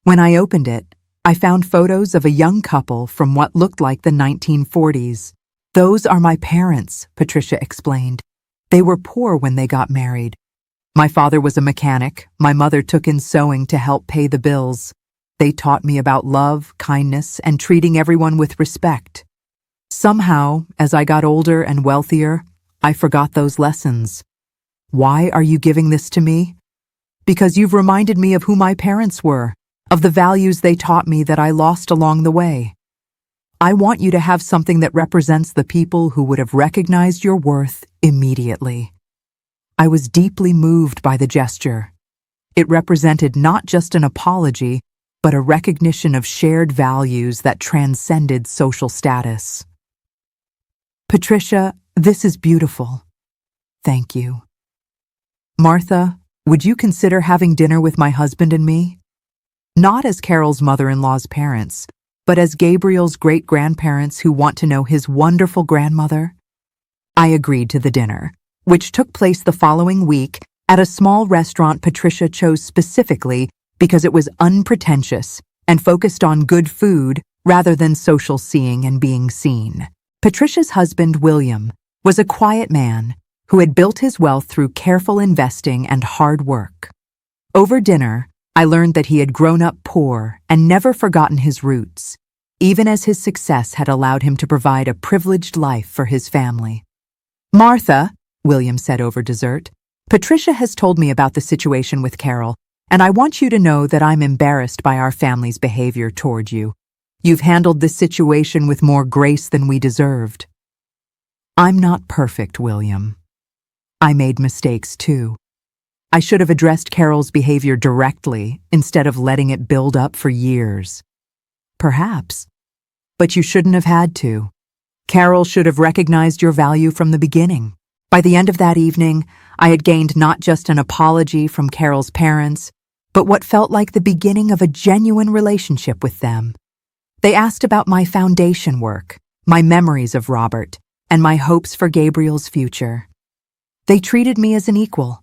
When I opened it, I found photos of a young couple from what looked like the 1940s. "Those are my parents," Patricia explained. "They were poor when they got married. My father was a mechanic. My mother took in sewing to help pay the bills. They taught me about love, kindness, and treating everyone with respect. Somehow, as I got older and wealthier, I forgot those lessons. Why are you giving this to me? Because you've reminded me of who my parents were, of the values they taught me that I lost along the way. I want you to have something that represents the people who would have recognized your worth immediately." I was deeply moved by the gesture. It represented not just an apology, but a recognition of shared values that transcended social status. "Patricia, this is beautiful. Thank you. Martha, would you consider having dinner with my husband and me?" not as Carol's mother-in-law's parents, but as Gabriel's great-grandparents who want to know his wonderful grandmother. I agreed to the dinner, which took place the following week at a small restaurant Patricia chose specifically because it was unpretentious and focused on good food rather than social seeing and being seen. Patricia's husband, William, was a quiet man who had built his wealth through careful investing and hard work. Over dinner, I learned that he had grown up poor and never forgotten his roots, even as his success had allowed him to provide a privileged life for his family. "Martha," William said over dessert, "Patricia has told me about the situation with Carol, and I want you to know that I'm embarrassed by our family's behavior toward you. You've handled this situation with more grace than we deserved." "I'm not perfect, William. I made mistakes too. I should have addressed Carol's behavior directly instead of letting it build up for years." "Perhaps. But you shouldn't have had to. Carol should have recognized your value from the beginning." By the end of that evening, I had gained not just an apology from Carol's parents, but what felt like the beginning of a genuine relationship with them. They asked about my foundation work, my memories of Robert, and my hopes for Gabriel's future. They treated me as an equal,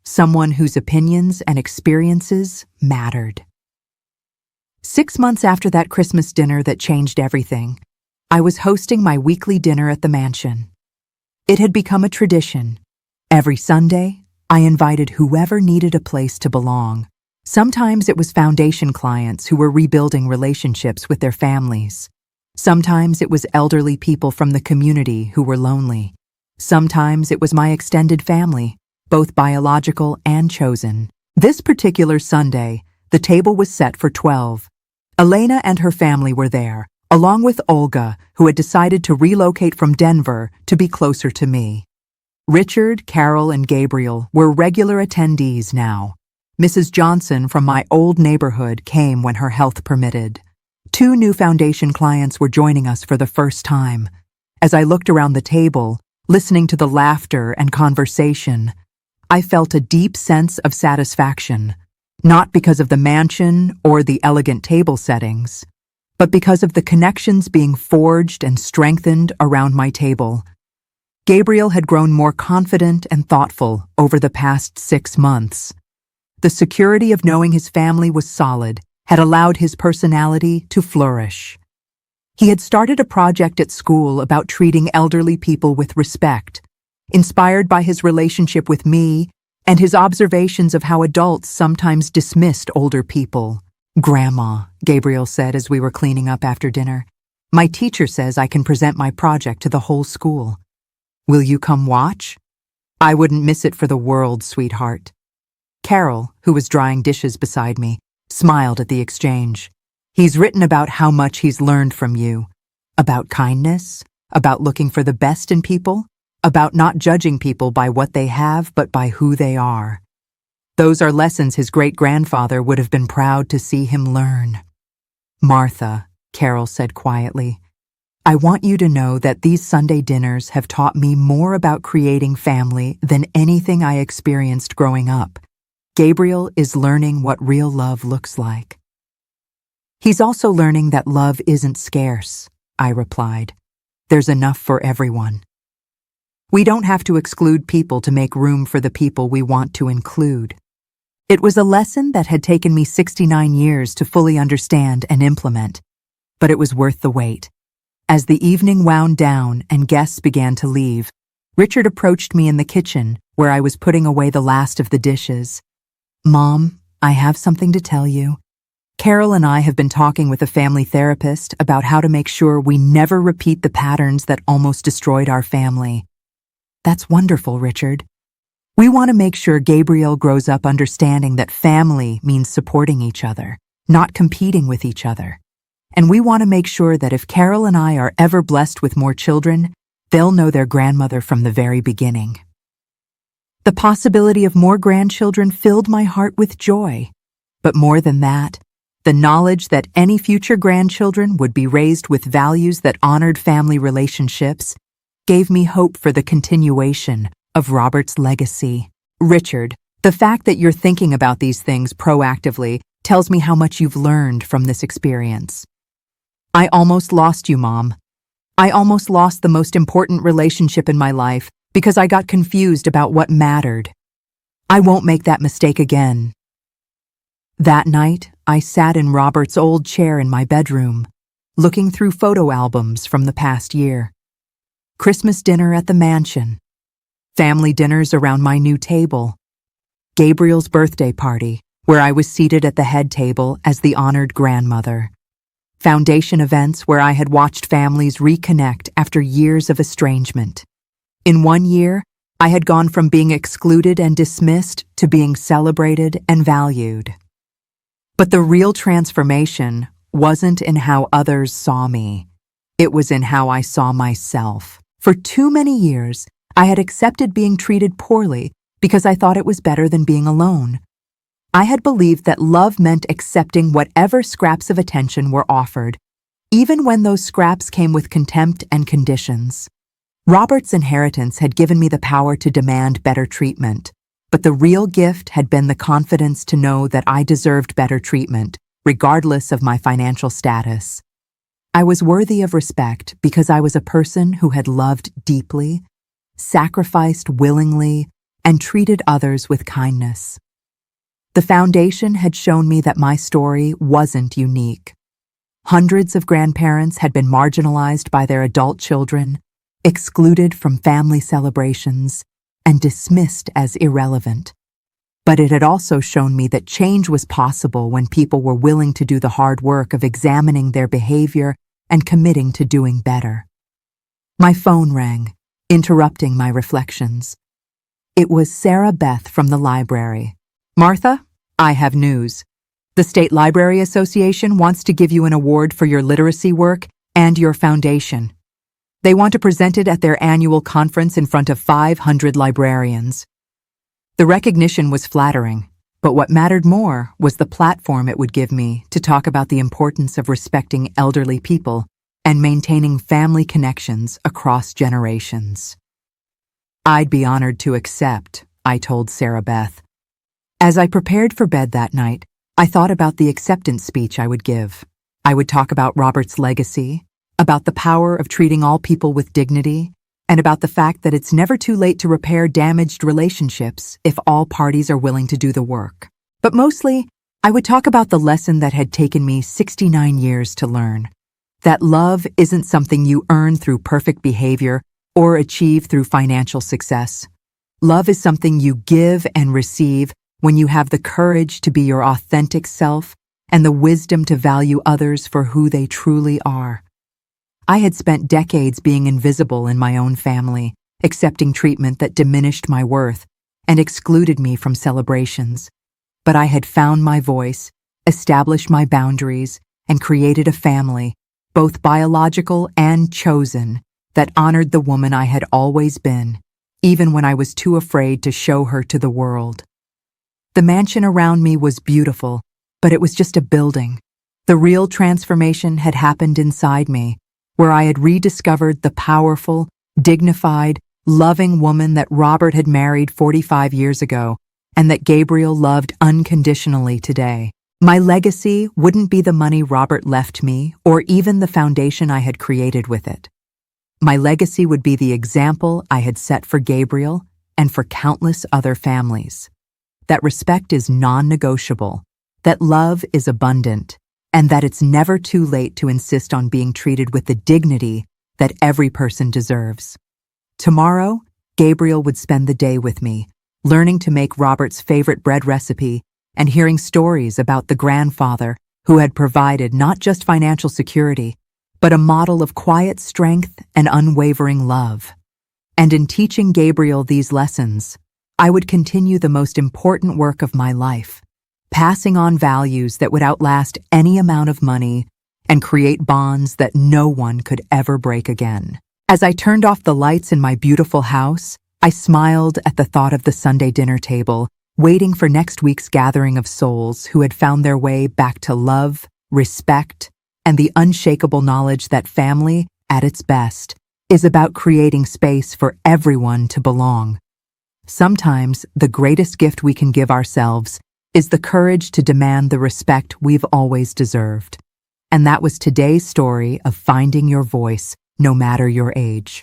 someone whose opinions and experiences mattered. 6 months after that Christmas dinner that changed everything, I was hosting my weekly dinner at the mansion. It had become a tradition. Every Sunday, I invited whoever needed a place to belong. Sometimes it was foundation clients who were rebuilding relationships with their families. Sometimes it was elderly people from the community who were lonely. Sometimes it was my extended family, both biological and chosen. This particular Sunday, the table was set for 12. Elena and her family were there, along with Olga, who had decided to relocate from Denver to be closer to me. Richard, Carol, and Gabriel were regular attendees now. Mrs. Johnson from my old neighborhood came when her health permitted. 2 new foundation clients were joining us for the first time. As I looked around the table, listening to the laughter and conversation, I felt a deep sense of satisfaction, not because of the mansion or the elegant table settings, but because of the connections being forged and strengthened around my table. Gabriel had grown more confident and thoughtful over the past 6 months. The security of knowing his family was solid had allowed his personality to flourish. He had started a project at school about treating elderly people with respect, inspired by his relationship with me and his observations of how adults sometimes dismissed older people. "Grandma," Gabriel said as we were cleaning up after dinner, "my teacher says I can present my project to the whole school. Will you come watch?" "I wouldn't miss it for the world, sweetheart." Carol, who was drying dishes beside me, smiled at the exchange. "He's written about how much he's learned from you, about kindness, about looking for the best in people, about not judging people by what they have but by who they are. Those are lessons his great-grandfather would have been proud to see him learn." "Martha," Carol said quietly, "I want you to know that these Sunday dinners have taught me more about creating family than anything I experienced growing up. Gabriel is learning what real love looks like." "He's also learning that love isn't scarce," I replied. "There's enough for everyone. We don't have to exclude people to make room for the people we want to include." It was a lesson that had taken me 69 years to fully understand and implement, but it was worth the wait. As the evening wound down and guests began to leave, Richard approached me in the kitchen where I was putting away the last of the dishes. "Mom, I have something to tell you. Carol and I have been talking with a family therapist about how to make sure we never repeat the patterns that almost destroyed our family." "That's wonderful, Richard. We want to make sure Gabriel grows up understanding that family means supporting each other, not competing with each other. And we want to make sure that if Carol and I are ever blessed with more children, they'll know their grandmother from the very beginning." The possibility of more grandchildren filled my heart with joy. But more than that, the knowledge that any future grandchildren would be raised with values that honored family relationships gave me hope for the continuation of Robert's legacy. "Richard, the fact that you're thinking about these things proactively tells me how much you've learned from this experience. I almost lost you, Mom. I almost lost the most important relationship in my life because I got confused about what mattered. I won't make that mistake again. That night, I sat in Robert's old chair in my bedroom, looking through photo albums from the past year. Christmas dinner at the mansion, family dinners around my new table, Gabriel's birthday party, where I was seated at the head table as the honored grandmother, foundation events where I had watched families reconnect after years of estrangement. In 1 year, I had gone from being excluded and dismissed to being celebrated and valued. But the real transformation wasn't in how others saw me. It was in how I saw myself. For too many years, I had accepted being treated poorly because I thought it was better than being alone. I had believed that love meant accepting whatever scraps of attention were offered, even when those scraps came with contempt and conditions. Robert's inheritance had given me the power to demand better treatment, but the real gift had been the confidence to know that I deserved better treatment, regardless of my financial status. I was worthy of respect because I was a person who had loved deeply, sacrificed willingly, and treated others with kindness. The foundation had shown me that my story wasn't unique. Hundreds of grandparents had been marginalized by their adult children, excluded from family celebrations, and dismissed as irrelevant. But it had also shown me that change was possible when people were willing to do the hard work of examining their behavior and committing to doing better. My phone rang, interrupting my reflections. It was Sarah Beth from the library. Martha, I have news. The State Library Association wants to give you an award for your literacy work and your foundation. They want to present it at their annual conference in front of 500 librarians. The recognition was flattering, but what mattered more was the platform it would give me to talk about the importance of respecting elderly people and maintaining family connections across generations. I'd be honored to accept, I told Sarah Beth. As I prepared for bed that night, I thought about the acceptance speech I would give. I would talk about Robert's legacy, about the power of treating all people with dignity, and about the fact that it's never too late to repair damaged relationships if all parties are willing to do the work. But mostly, I would talk about the lesson that had taken me 69 years to learn, that love isn't something you earn through perfect behavior or achieve through financial success. Love is something you give and receive when you have the courage to be your authentic self and the wisdom to value others for who they truly are. I had spent decades being invisible in my own family, accepting treatment that diminished my worth and excluded me from celebrations. But I had found my voice, established my boundaries, and created a family, both biological and chosen, that honored the woman I had always been, even when I was too afraid to show her to the world. The mansion around me was beautiful, but it was just a building. The real transformation had happened inside me, where I had rediscovered the powerful, dignified, loving woman that Robert had married 45 years ago and that Gabriel loved unconditionally today. My legacy wouldn't be the money Robert left me or even the foundation I had created with it. My legacy would be the example I had set for Gabriel and for countless other families. That respect is non-negotiable, that love is abundant, and that it's never too late to insist on being treated with the dignity that every person deserves. Tomorrow, Gabriel would spend the day with me, learning to make Robert's favorite bread recipe and hearing stories about the grandfather who had provided not just financial security, but a model of quiet strength and unwavering love. And in teaching Gabriel these lessons, I would continue the most important work of my life, passing on values that would outlast any amount of money and create bonds that no one could ever break again. As I turned off the lights in my beautiful house, I smiled at the thought of the Sunday dinner table, waiting for next week's gathering of souls who had found their way back to love, respect, and the unshakable knowledge that family, at its best, is about creating space for everyone to belong. Sometimes the greatest gift we can give ourselves is the courage to demand the respect we've always deserved. And that was today's story of finding your voice, no matter your age.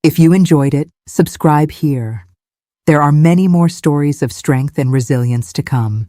If you enjoyed it, subscribe here. There are many more stories of strength and resilience to come.